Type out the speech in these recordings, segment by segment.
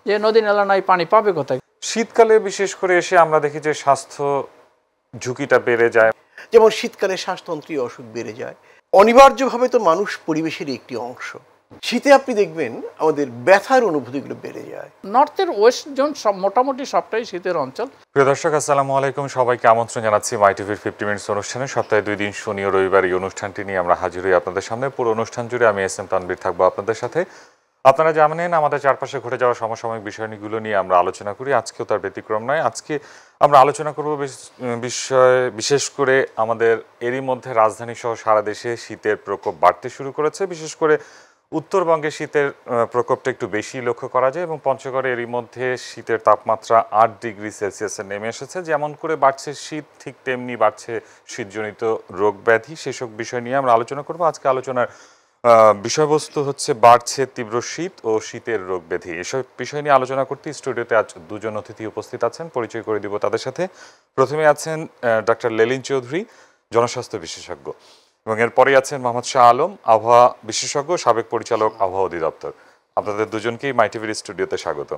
যে নদী নালা নাই, পানি পাবে কোথায়? শীতকালে বিশেষ করে এসে আমরা দেখি যে স্বাস্থ্য ঝুঁকিটা বেড়ে যায়। যেমন শীতকালে শ্বাসতন্ত্রীয় অসুখ বেড়ে যায়। অনিবার্যভাবে তো মানুষ পরিবেশের একটি অংশ। শীতে আপনি দেখবেন আমাদের ব্যথার অনুভূতিগুলো বেড়ে যায়। নর্থের ওয়েস্ট জোন সব মোটামুটি সবটাই শীতের অঞ্চল। প্রিয় দর্শক, আসসালামু আলাইকুম। সবাইকে আমন্ত্রণ জানাচ্ছি মাই টিভির 50 মিনিটস অনুষ্ঠানে। সপ্তাহে 2 দিন শনি ও রবিবার এই অনুষ্ঠানটি নিয়ে আমরা হাজির হই আপনাদের সামনে। পুরো অনুষ্ঠান জুড়ে আমি এস এম তানভীর থাকবো আপনাদের সাথে। আপনারা জানেন আমাদের চারপাশে ঘটে যাওয়া সমসাময়িক বিষয়গুলো নিয়ে আমরা আলোচনা করি। আজকেও তার ব্যতিক্রম নয়। আজকে আমরা আলোচনা করব বিশেষ করে আমাদের এরই মধ্যে রাজধানী সহ সারা দেশে শীতের প্রকোপ বাড়তে শুরু করেছে। বিশেষ করে উত্তরবঙ্গে শীতের প্রকোপটা একটু বেশি লক্ষ্য করা যায় এবং পঞ্চগড়ে এরই মধ্যে শীতের তাপমাত্রা 8 ডিগ্রি সেলসিয়াসে নেমে এসেছে। যেমন করে বাড়ছে শীত, ঠিক তেমনি বাড়ছে শীতজনিত রোগ ব্যাধি। সেসব বিষয় নিয়ে আমরা আলোচনা করব। আজকে আলোচনার বিষয়বস্তু হচ্ছে বাড়ছে তীব্র শীত ও শীতের রোগ ব্যাধি। এসব বিষয় নিয়ে আলোচনা করতে স্টুডিওতে আজ দুজন অতিথি উপস্থিত আছেন। পরিচয় করে দিব তাদের সাথে। প্রথমে আছেন ডক্টর লেলিন চৌধুরী, জনস্বাস্থ্য বিশেষজ্ঞ, এবং এরপরে আছেন মোহাম্মদ শাহ আলম, আবহাওয়া বিশেষজ্ঞ, সাবেক পরিচালক, আবহাওয়া অধিদপ্তর। আপনাদের দুজনকেই মাই টিভির স্টুডিওতে স্বাগত।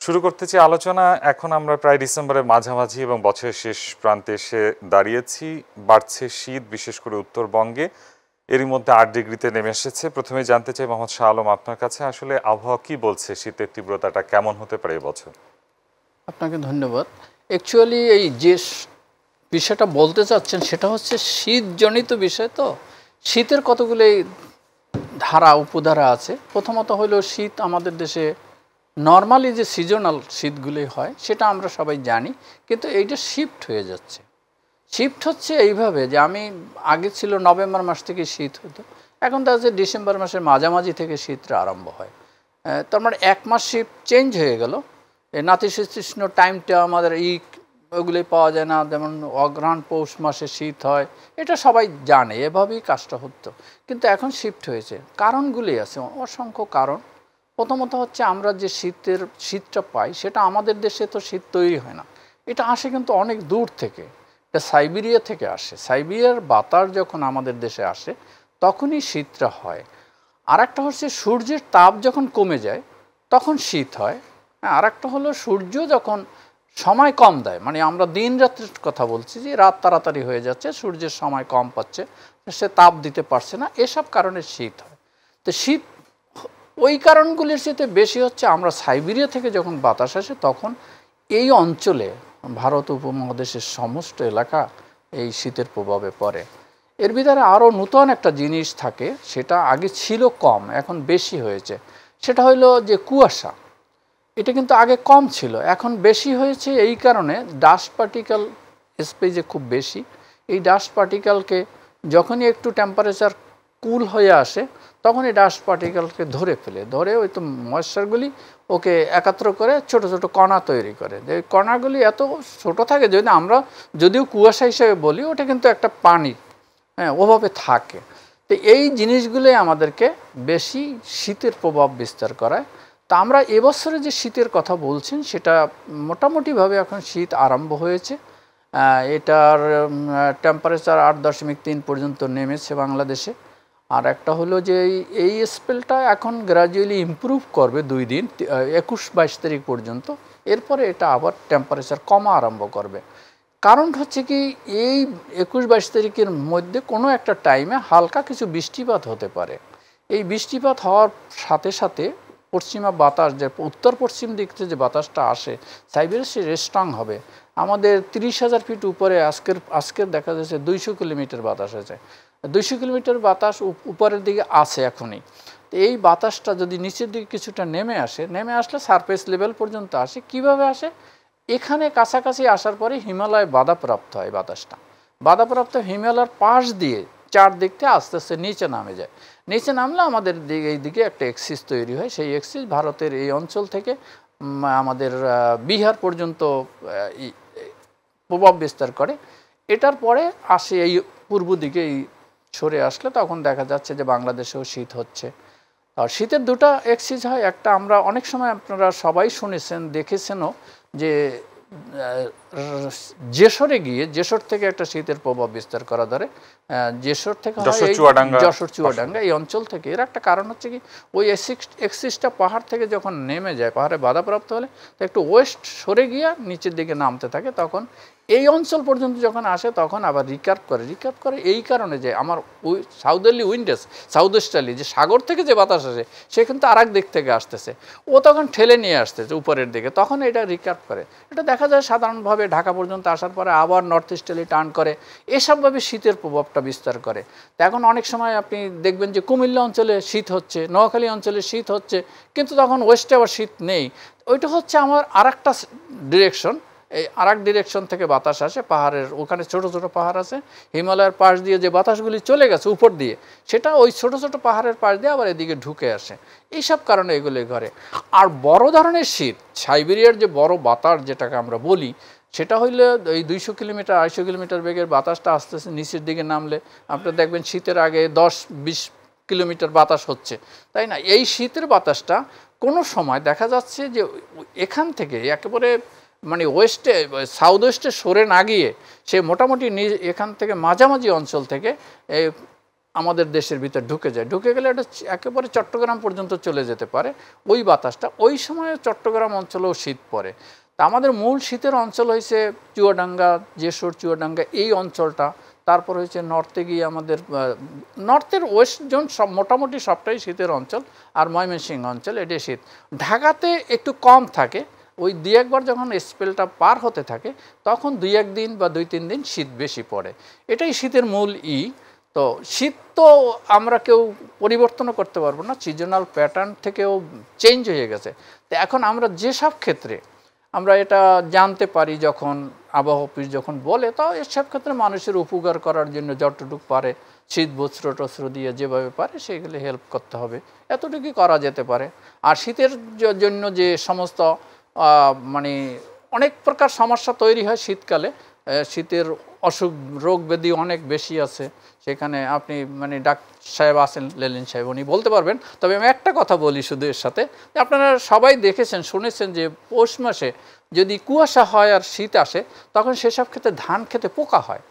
শুরু করতে চাই আলোচনা। এখন আমরা প্রায় ডিসেম্বরের মাঝামাঝি এবং বছরের শেষ প্রান্তে এসে দাঁড়িয়েছি। বাড়ছে শীত, বিশেষ করে উত্তরবঙ্গে এরই মধ্যে 8 ডিগ্রিতে নেমে এসেছে। প্রথমে জানতে চাই মোহাম্মদ শাহ আলম, আপনার কাছে আসলে আবহাওয়া কি বলছে, শীতের তীব্রতাটা কেমন হতে পারে এবছর? আপনাকে ধন্যবাদ। অ্যাকচুয়ালি এই যে বিষয়টা বলতে চাচ্ছেন সেটা হচ্ছে শীতজনিত বিষয়। তো শীতের কতগুলো ধারা উপধারা আছে। প্রথমত হলো শীত আমাদের দেশে নর্মালি যে সিজনাল শীতগুলি হয় সেটা আমরা সবাই জানি, কিন্তু এইটা শিফট হয়ে যাচ্ছে। শিফট হচ্ছে এইভাবে যে আগে ছিল নভেম্বর মাস থেকে শীত হতো, এখন দেখা যাচ্ছে ডিসেম্বর মাসের মাঝামাঝি থেকে শীতটা আরম্ভ হয়। তার মানে 1 মাস শিফট চেঞ্জ হয়ে গেল। এই নাতিশীতোষ্ণ টাইমটা আমাদের ওগুলোই পাওয়া যায় না। যেমন অগ্রহায়ণ পৌষ মাসে শীত হয়, এটা সবাই জানে, এভাবেই কাজটা হতো। কিন্তু এখন শিফট হয়েছে, কারণগুলি আছে, অসংখ্য কারণ। প্রথমত হচ্ছে আমরা যে শীতটা পাই সেটা আমাদের দেশে তো শীত তৈরি হয় না, এটা আসে কিন্তু অনেক দূর থেকে। এটা সাইবেরিয়া থেকে আসে। সাইবেরিয়ার বাতাস যখন আমাদের দেশে আসে তখনই শীতটা হয়। আর একটা হচ্ছে সূর্যের তাপ যখন কমে যায় তখন শীত হয়। আর একটা হলো সূর্য যখন সময় কম দেয়, মানে আমরা দিন রাত্রির কথা বলছি, যে রাত তাড়াতাড়ি হয়ে যাচ্ছে, সূর্যের সময় কম পাচ্ছে, সে তাপ দিতে পারছে না, এসব কারণে শীত হয়। তো শীত ওই কারণগুলির সাথে বেশি হচ্ছে আমরা সাইবেরিয়া থেকে যখন বাতাস আসে তখন এই অঞ্চলে ভারত উপমহাদেশের সমস্ত এলাকা এই শীতের প্রভাবে পড়ে। এর ভিতরে আরও নূতন একটা জিনিস থাকে, সেটা আগে ছিল কম, এখন বেশি হয়েছে। সেটা হলো যে কুয়াশা। এটা কিন্তু আগে কম ছিল, এখন বেশি হয়েছে। এই কারণে ডাস্ট পার্টিকেল স্পেসে খুব বেশি। এই ডাস্ট পার্টিকেলকে যখনই একটু টেম্পারেচার কুল হয়ে আসে তখন এই ডাস্ট পার্টিকেলকে ধরে ওই তো ময়েশ্চারগুলি ওকে একাত্র করে ছোট ছোট কণা তৈরি করে। যে কণাগুলি এত ছোট থাকে, যদিও কুয়াশা হিসেবে বলি, ওটা কিন্তু একটা পানি, হ্যাঁ, ওভাবে থাকে। তো এই জিনিসগুলোই আমাদেরকে বেশি শীতের প্রভাব বিস্তার করায়। তা আমরা এবছরে যে শীতের কথা বলছেন সেটা মোটামুটিভাবে এখন শীত আরম্ভ হয়েছে। এটার টেম্পারেচার 8.3 পর্যন্ত নেমেছে বাংলাদেশে। আর একটা হলো যে এই স্পেলটা এখন গ্র্যাজুয়ালি ইমপ্রুভ করবে 2 দিন, 21-22 তারিখ পর্যন্ত। এরপরে এটা আবার টেম্পারেচার কমা আরম্ভ করবে। কারণ হচ্ছে কি, এই 21-22 তারিখের মধ্যে কোনো একটা টাইমে হালকা কিছু বৃষ্টিপাত হতে পারে। এই বৃষ্টিপাত হওয়ার সাথে সাথে পশ্চিমা বাতাস, যে উত্তর পশ্চিম দিক থেকে যে বাতাসটা আসে সাইবেরিয়া, সে স্ট্রং হবে। আমাদের 30,000 ফিট উপরে আজকের দেখা যাচ্ছে 200 কিলোমিটার বাতাস হয়েছে। 200 কিলোমিটার বাতাস উপরের দিকে আছে এখনই। তো এই বাতাসটা যদি নিচের দিকে কিছুটা নেমে আসলে সারফেস লেভেল পর্যন্ত আসে। কিভাবে আসে? এখানে কাছাকাছি আসার পরে হিমালয় বাধাপ্রাপ্ত হয়। বাধাপ্রাপ্ত হিমালয়ের পাশ দিয়ে চারদিক থেকে আস্তে আস্তে নিচে নামে যায়। নিচে নামলে আমাদের এই দিকে একটা এক্সিস তৈরি হয়। সেই এক্সিস ভারতের এই অঞ্চল থেকে আমাদের বিহার পর্যন্ত প্রভাব বিস্তার করে। এটার পরে আসে এই পূর্ব দিকে সরে আসলে তখন দেখা যাচ্ছে যে বাংলাদেশেও শীত হচ্ছে। আর শীতের 2টা এক্সিস হয়। একটা আমরা অনেক সময়, আপনারা সবাই শুনেছেন, দেখেছেনও, যে যশোরে গিয়ে যশোর থেকে একটা শীতের প্রভাব বিস্তার করা ধরে। যশোর থেকে যশোর চুয়াডাঙ্গা এই অঞ্চল থেকে। এর একটা কারণ হচ্ছে কি, ওই এক্সিসটা পাহাড় থেকে যখন নেমে যায়, পাহাড়ে বাধাপ্রাপ্ত হলে তো একটু ওয়েস্ট সরে গিয়ে নিচের দিকে নামতে থাকে, তখন এই অঞ্চল পর্যন্ত যখন আসে তখন আবার রিকার্ভ করে এই কারণে যে আমার ওই সাউদার্লি উইন্ডেস, সাউথ ওয়েস্টার্লি যে সাগর থেকে যে বাতাস আসে সে কিন্তু আর এক দিক থেকে আসতেছে, ও তখন ঠেলে নিয়ে আসতেছে উপরের দিকে, তখন এটা রিকার্ভ করে। এটা দেখা যায় সাধারণভাবে ঢাকা পর্যন্ত আসার পরে আবার নর্থ ইস্টার্লি টার্ন করে, এসবভাবে শীতের প্রভাবটা বিস্তার করে। তো এখন অনেক সময় আপনি দেখবেন যে কুমিল্লা অঞ্চলে শীত হচ্ছে, নোয়াখালী অঞ্চলে শীত হচ্ছে, কিন্তু তখন ওয়েস্টে আবার শীত নেই। ওইটা হচ্ছে আমার আর একটা ডিরেকশন, এই আর এক ডিরেকশন থেকে বাতাস আসে, পাহাড়ের ওখানে ছোট ছোট পাহাড় আছে, হিমালয়ের পাশ দিয়ে যে বাতাসগুলি চলে গেছে উপর দিয়ে, সেটা ওই ছোট ছোট পাহাড়ের পাশ দিয়ে আবার এদিকে ঢুকে আসে, এইসব কারণে এগুলি ঘরে। আর বড় ধরনের শীত, সাইবেরিয়ার যে বড় বাতাস যেটাকে আমরা বলি, সেটা হইলে এই 200 কিলোমিটার 250 কিলোমিটার বেগের বাতাসটা আস্তে আস্তে নিচের দিকে নামলে আপনি দেখবেন শীতের আগে 10-20 কিলোমিটার বাতাস হচ্ছে, তাই না? এই শীতের বাতাসটা কোনো সময় দেখা যাচ্ছে যে এখান থেকে একেবারে মানে ওয়েস্টে, সাউথ ওয়েস্টে সরে না গিয়ে সে মোটামুটি এখান থেকে মাঝামাঝি অঞ্চল থেকে আমাদের দেশের ভিতর ঢুকে যায়, ঢুকে গেলে এটা একেবারে চট্টগ্রাম পর্যন্ত চলে যেতে পারে ওই বাতাসটা। ওই সময় চট্টগ্রাম অঞ্চলেও শীত পড়ে। তা আমাদের মূল শীতের অঞ্চল হয়েছে চুয়াডাঙ্গা, যশোর চুয়াডাঙ্গা এই অঞ্চলটা। তারপর হয়েছে নর্থে গিয়ে আমাদের নর্থের ওয়েস্ট জোন সব মোটামুটি সবটাই শীতের অঞ্চল, আর ময়মনসিংহ অঞ্চল এটা শীত। ঢাকাতে একটু কম থাকে, ওই 2-1 যখন স্পেলটা পার হতে থাকে তখন 2-1 দিন বা 2-3 দিন শীত বেশি পড়ে, এটাই শীতের মূল তো শীত তো আমরা কেউ পরিবর্তনও করতে পারবো না, সিজনাল প্যাটার্ন থেকেও চেঞ্জ হয়ে গেছে। তো এখন আমরা যেসব ক্ষেত্রে আমরা এটা জানতে পারি, যখন আবহাওয়া অফিস যখন বলে, তো এসব ক্ষেত্রে মানুষের উপকার করার জন্য যতটুকু পারে শীত বস্ত্র টস্ত্র দিয়ে যেভাবে পারে সেগুলো হেল্প করতে হবে, এতটুকুই করা যেতে পারে। আর শীতের জন্য যে সমস্ত মানে অনেক প্রকার সমস্যা তৈরি হয় শীতকালে, শীতের অসুখ রোগ ব্যাধি অনেক বেশি আছে, সেখানে আপনি মানে ডাক্তার সাহেব আছেন, লেলিন সাহেব, উনি বলতে পারবেন। তবে আমি একটা কথা বলি শুধু এর সাথে, আপনারা সবাই দেখেছেন শুনেছেন যে পৌষ মাসে যদি কুয়াশা হয় আর শীত আসে তখন সেসব ক্ষেত্রে ধান খেতে পোকা হয়।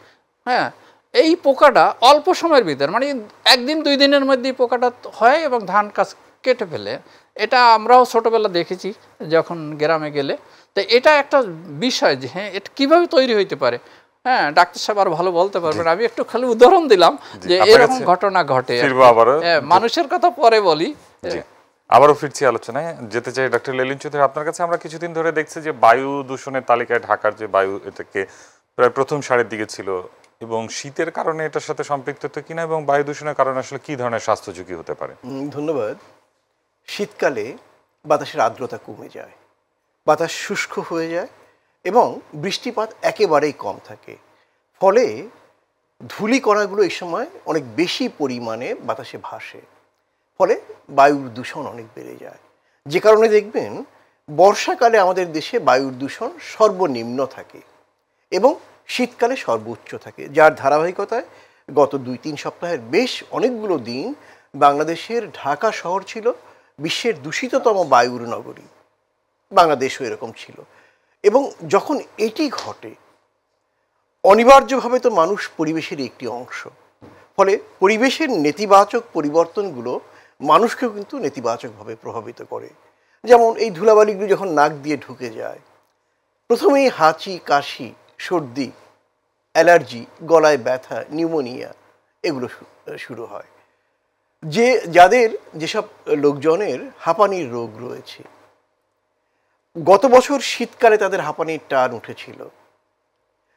হ্যাঁ, এই পোকাটা অল্প সময়ের ভিতর মানে 1-2 দিনের মধ্যেই পোকাটা হয় এবং ধান কাজ কেটে ফেলে। এটা আমরাও ছোটোবেলা দেখেছি যখন গ্রামে গেলে। তো এটা একটা বিষয় যে হ্যাঁ এটা কীভাবে তৈরি হইতে পারে, হ্যাঁ ডাক্তার সাহেব আরো ভালো বলতে পারবেন, আমি একটু খালি উদাহরণ দিলাম যে এরকম ঘটনা ঘটে। মানুষের কথা পরে বলি, আবারও ফিরছি আলোচনায়, যেতে চাই ডক্টর লেলিন চৌধুরী আপনার কাছে। আমরা কিছুদিন ধরে দেখছি যে বায়ু দূষণের তালিকায় ঢাকার যে বায়ু এটাকে প্রায় প্রথম সারির দিকে ছিল, এবং শীতের কারণে এটার সাথে সম্পৃক্ত তো কিনা, এবং বায়ু দূষণের কারণে আসলে কি ধরনের স্বাস্থ্য ঝুঁকি হতে পারে? ধন্যবাদ। শীতকালে বাতাসের আর্দ্রতা কমে যায়, বাতাস শুষ্ক হয়ে যায় এবং বৃষ্টিপাত একেবারেই কম থাকে, ফলে ধূলিকণাগুলো এই সময় অনেক বেশি পরিমাণে বাতাসে ভাসে, ফলে বায়ুর দূষণ অনেক বেড়ে যায়। যে কারণে দেখবেন বর্ষাকালে আমাদের দেশে বায়ুর দূষণ সর্বনিম্ন থাকে এবং শীতকালে সর্বোচ্চ থাকে, যার ধারাবাহিকতায় গত 2-3 সপ্তাহের বেশ অনেকগুলো দিন বাংলাদেশের ঢাকা শহর ছিল বিশ্বের দূষিততম বায়ুর নগরী। বাংলাদেশও এরকম ছিল। এবং যখন এটি ঘটে, অনিবার্যভাবে তো মানুষ পরিবেশের একটি অংশ, ফলে পরিবেশের নেতিবাচক পরিবর্তনগুলো মানুষকেও কিন্তু নেতিবাচকভাবে প্রভাবিত করে। যেমন এই ধুলাবালিগুলো যখন নাক দিয়ে ঢুকে যায়, প্রথমেই হাঁচি, কাশি, সর্দি, অ্যালার্জি, গলায় ব্যথা, নিউমোনিয়া এগুলো শুরু হয়। যাদের যেসব লোকজনের হাঁপানির রোগ রয়েছে, গত বছর শীতকালে তাদের হাঁপানির টান উঠেছিল,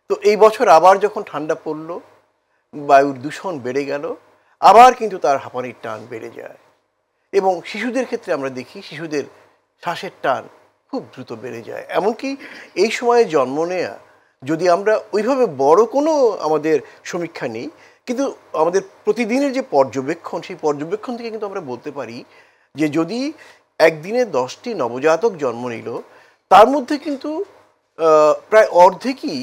তো এই বছর আবার যখন ঠান্ডা পড়ল, বায়ুর দূষণ বেড়ে গেল, আবার কিন্তু তার হাঁপানির টান বেড়ে যায়। এবং শিশুদের ক্ষেত্রে আমরা দেখি শিশুদের শ্বাসের টান খুব দ্রুত বেড়ে যায়। এমনকি এই সময়ে জন্ম নেয়া, যদি আমরা ওইভাবে বড় কোনো আমাদের সমীক্ষা নেই, কিন্তু আমাদের প্রতিদিনের যে পর্যবেক্ষণ, সেই পর্যবেক্ষণ থেকে কিন্তু আমরা বলতে পারি যে যদি একদিনে 10টি নবজাতক জন্ম নিল, তার মধ্যে কিন্তু প্রায় অর্ধেকই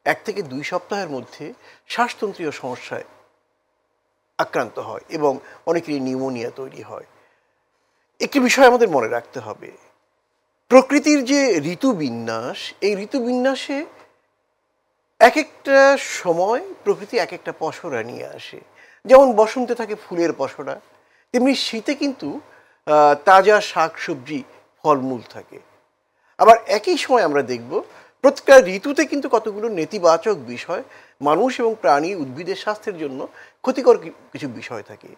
1 থেকে 2 সপ্তাহের মধ্যে শ্বাসতন্ত্রীয় সমস্যায় আক্রান্ত হয় এবং অনেকেরই নিউমোনিয়া তৈরি হয়। একটি বিষয় আমাদের মনে রাখতে হবে, প্রকৃতির যে ঋতুবিন্যাস, এই ঋতুবিন্যাসে এক একটা সময় প্রকৃতি এক একটা পসরা নিয়ে আসে। যেমন বসন্তে থাকে ফুলের পসরা, তেমনি শীতে কিন্তু তাজা শাকসবজি ফলমূল থাকে। আবার একই সময় আমরা দেখব প্রত্যেকটা ঋতুতে কিন্তু কতগুলো নেতিবাচক বিষয় মানুষ এবং প্রাণী উদ্ভিদের স্বাস্থ্যের জন্য ক্ষতিকর কিছু বিষয় থাকে।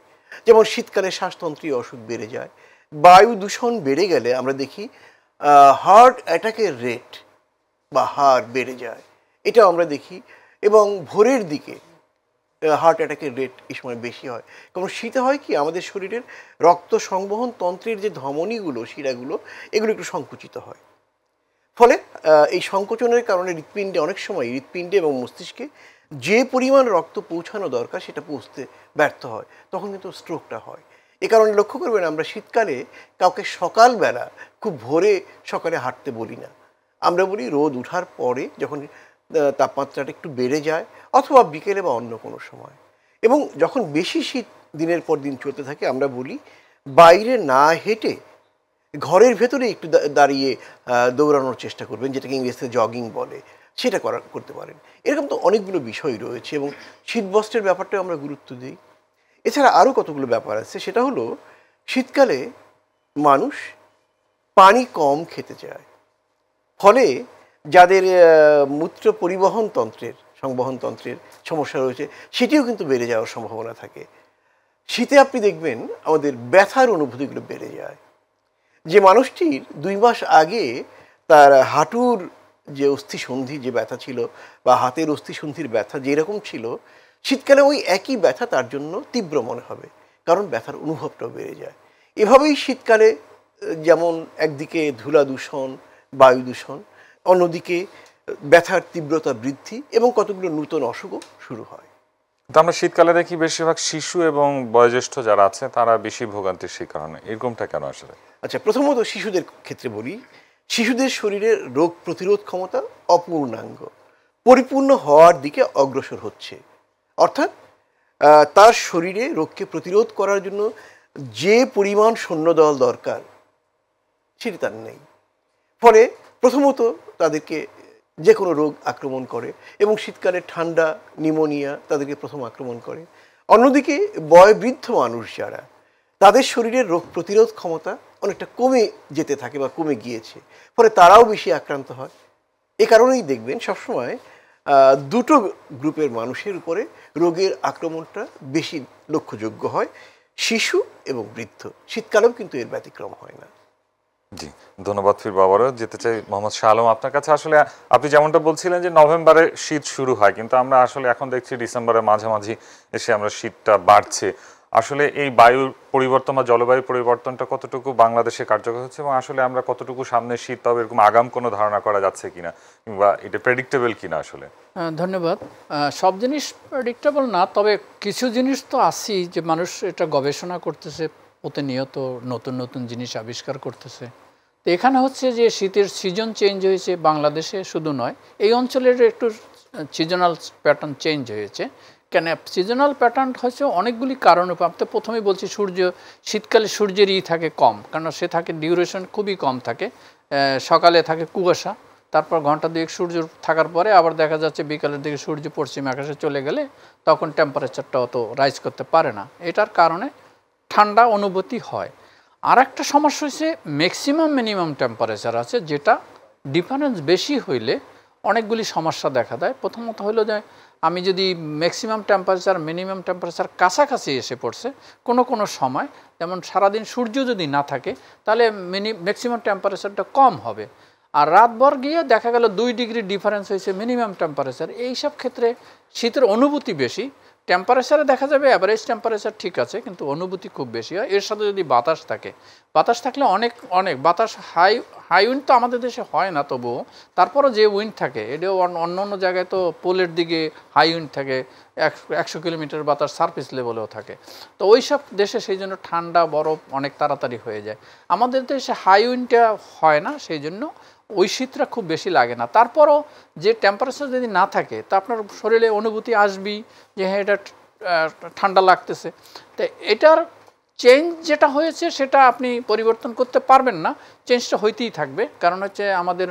যেমন শীতকালে শ্বাসতন্ত্রীয় অসুখ বেড়ে যায়, বায়ু দূষণ বেড়ে গেলে আমরা দেখি হার্ট অ্যাটাকের রেট বা হার বেড়ে যায়, এটা আমরা দেখি। এবং ভোরের দিকে হার্ট অ্যাটাকের রেট এই সময় বেশি হয়, কারণ শীতে হয় কি আমাদের শরীরের রক্ত সংবহন তন্ত্রের যে ধমনীগুলো, শিরাগুলো, এগুলো একটু সংকুচিত হয়। ফলে এই সংকোচনের কারণে হৃৎপিণ্ডে অনেক সময় হৃৎপিণ্ডে এবং মস্তিষ্কে যে পরিমাণ রক্ত পৌঁছানো দরকার সেটা পৌঁছতে ব্যর্থ হয়, তখন কিন্তু স্ট্রোকটা হয়। এ কারণে লক্ষ্য করবেন আমরা শীতকালে কাউকে সকালবেলা খুব ভোরে সকালে হাঁটতে বলি না, আমরা বলি রোদ ওঠার পরে যখন তাপমাত্রাটা একটু বেড়ে যায়, অথবা বিকেলে বা অন্য কোনো সময়। এবং যখন বেশি শীত দিনের পর দিন চলতে থাকে আমরা বলি বাইরে না হেঁটে ঘরের ভেতরে একটু দাঁড়িয়ে দৌড়ানোর চেষ্টা করবেন, যেটাকে ইংরেজিতে জগিং বলে, সেটা করতে পারেন। এরকম তো অনেকগুলো বিষয় রয়েছে এবং শীতবস্ত্রের ব্যাপারটাও আমরা গুরুত্ব দিই। এছাড়া আরও কতগুলো ব্যাপার আছে, সেটা হলো শীতকালে মানুষ পানি কম খেতে চায়, ফলে যাদের মূত্র পরিবহন তন্ত্রের সংবহন তন্ত্রের সমস্যা রয়েছে সেটিও কিন্তু বেড়ে যাওয়ার সম্ভাবনা থাকে। শীতে আপনি দেখবেন আমাদের ব্যথার অনুভূতিগুলো বেড়ে যায়। যে মানুষটির 2 মাস আগে তার হাঁটুর যে অস্থিসন্ধি যে ব্যথা ছিল বা হাতের অস্থিসন্ধির ব্যথা যেরকম ছিল, শীতকালে ওই একই ব্যথা তার জন্য তীব্র মনে হবে, কারণ ব্যথার অনুভবটাও বেড়ে যায়। এভাবেই শীতকালে যেমন একদিকে ধুলা দূষণ, বায়ু দূষণ, অন্যদিকে ব্যথার তীব্রতা বৃদ্ধি এবং কতগুলো নূতন অসুখও শুরু হয়। তো আমরা শীতকালে দেখি বেশিরভাগ শিশু এবং বয়োজ্যেষ্ঠ যারা আছে তারা বেশি ভোগান্তির শিকার হয়, এরকমটা কেন আসলে? আচ্ছা, প্রথমত শিশুদের ক্ষেত্রে বলি, শিশুদের শরীরের রোগ প্রতিরোধ ক্ষমতা অপূর্ণাঙ্গ, পরিপূর্ণ হওয়ার দিকে অগ্রসর হচ্ছে। অর্থাৎ তার শরীরে রোগকে প্রতিরোধ করার জন্য যে পরিমাণ সৈন্যদল দরকার সেটি তার নেই। ফলে প্রথমত তাদেরকে যে কোনো রোগ আক্রমণ করে এবং শীতকালে ঠান্ডা, নিউমোনিয়া তাদেরকে প্রথম আক্রমণ করে। অন্যদিকে বয়োবৃদ্ধ মানুষ যারা, তাদের শরীরের রোগ প্রতিরোধ ক্ষমতা অনেকটা কমে যেতে থাকে বা কমে গিয়েছে, ফলে তারাও বেশি আক্রান্ত হয়। এ কারণেই দেখবেন সবসময় দুটো গ্রুপের মানুষের উপরে রোগের আক্রমণটা বেশি লক্ষ্যযোগ্য হয়, শিশু এবং বৃদ্ধ। শীতকালেও কিন্তু এর ব্যতিক্রম হয় না। জি, ধন্যবাদ। ফির আবারও যেতে চাই মোহাম্মদ শাহ আলম আপনার কাছে। আসলে আপনি যেমনটা বলছিলেন যে নভেম্বরে শীত শুরু হয়, কিন্তু আমরা আসলে এখন দেখছি ডিসেম্বরের মাঝামাঝি এসে আমরা শীতটা বাড়ছে। আসলে এই বায়ুর পরিবর্তন বা জলবায়ু পরিবর্তনটা কতটুকু বাংলাদেশে কার্যকর হচ্ছে এবং আসলে আমরা কতটুকু সামনে শীত পাবো এরকম আগাম কোনো ধারণা করা যাচ্ছে কিনা, কিংবা এটা প্রেডিক্টেবল কিনা? আসলে ধন্যবাদ। সব জিনিস প্রেডিক্টেবল না, তবে কিছু জিনিস তো আছেই যে মানুষ এটা গবেষণা করতেছে, প্রতিনিয়ত নতুন নতুন জিনিস আবিষ্কার করতেছে। তো এখানে হচ্ছে যে শীতের সিজন চেঞ্জ হয়েছে বাংলাদেশে শুধু নয়, এই অঞ্চলের একটু সিজনাল প্যাটার্ন চেঞ্জ হয়েছে। কেন সিজনাল প্যাটার্ন হচ্ছে অনেকগুলি কারণে। আপনি প্রথমেই বলছি শীতকালে সূর্যের থাকে কম, কারণ সে থাকে ডিউরেশন খুবই কম থাকে। সকালে থাকে কুয়াশা, তারপর ঘন্টা 2 সূর্য থাকার পরে আবার দেখা যাচ্ছে বিকালের দিকে সূর্য পশ্চিম আকাশে চলে গেলে তখন টেম্পারেচারটা অত রাইজ করতে পারে না, এটার কারণে ঠান্ডা অনুভূতি হয়। আর একটা সমস্যা হচ্ছে ম্যাক্সিমাম মিনিমাম টেম্পারেচার আছে, যেটা ডিফারেন্স বেশি হইলে অনেকগুলি সমস্যা দেখা দেয়। প্রথমত হলো যে আমি যদি ম্যাক্সিমাম টেম্পারেচার মিনিমাম টেম্পারেচার কাছাকাছি এসে পড়ছে কোনো কোনো সময়, যেমন সারাদিন সূর্য যদি না থাকে তাহলে ম্যাক্সিমাম টেম্পারেচারটা কম হবে, আর রাতভর গিয়ে দেখা গেল 2 ডিগ্রি ডিফারেন্স হয়েছে মিনিমাম টেম্পারেচার। এইসব ক্ষেত্রে শীতের অনুভূতি বেশি। টেম্পারেচারে দেখা যাবে অ্যাভারেজ টেম্পারেচার ঠিক আছে, কিন্তু অনুভূতি খুব বেশি হয়। এর সাথে যদি বাতাস থাকে, বাতাস থাকলে অনেক বাতাস হাই উইন্ড তো আমাদের দেশে হয় না, তবুও তারপরও যে উইন্ড থাকে এটাও অন্য অন্য জায়গায় তো পোলের দিকে হাই উইন্ড থাকে, 100 কিলোমিটার বাতাস সারফেস লেভেলেও থাকে। তো ওই সব দেশে সেই জন্য ঠান্ডা বরফ অনেক তাড়াতাড়ি হয়ে যায়। আমাদের দেশে হাই উইন্ডটা হয় না, সেই জন্য ওই শীতটা খুব বেশি লাগে না। তারপরও যে টেম্পারেচার যদি না থাকে তা আপনার শরীরে অনুভূতি আসবেই যে হ্যাঁ এটা ঠান্ডা লাগতেছে। তো এটার চেঞ্জ যেটা হয়েছে সেটা আপনি পরিবর্তন করতে পারবেন না, চেঞ্জটা হইতেই থাকবে। কারণ হচ্ছে আমাদের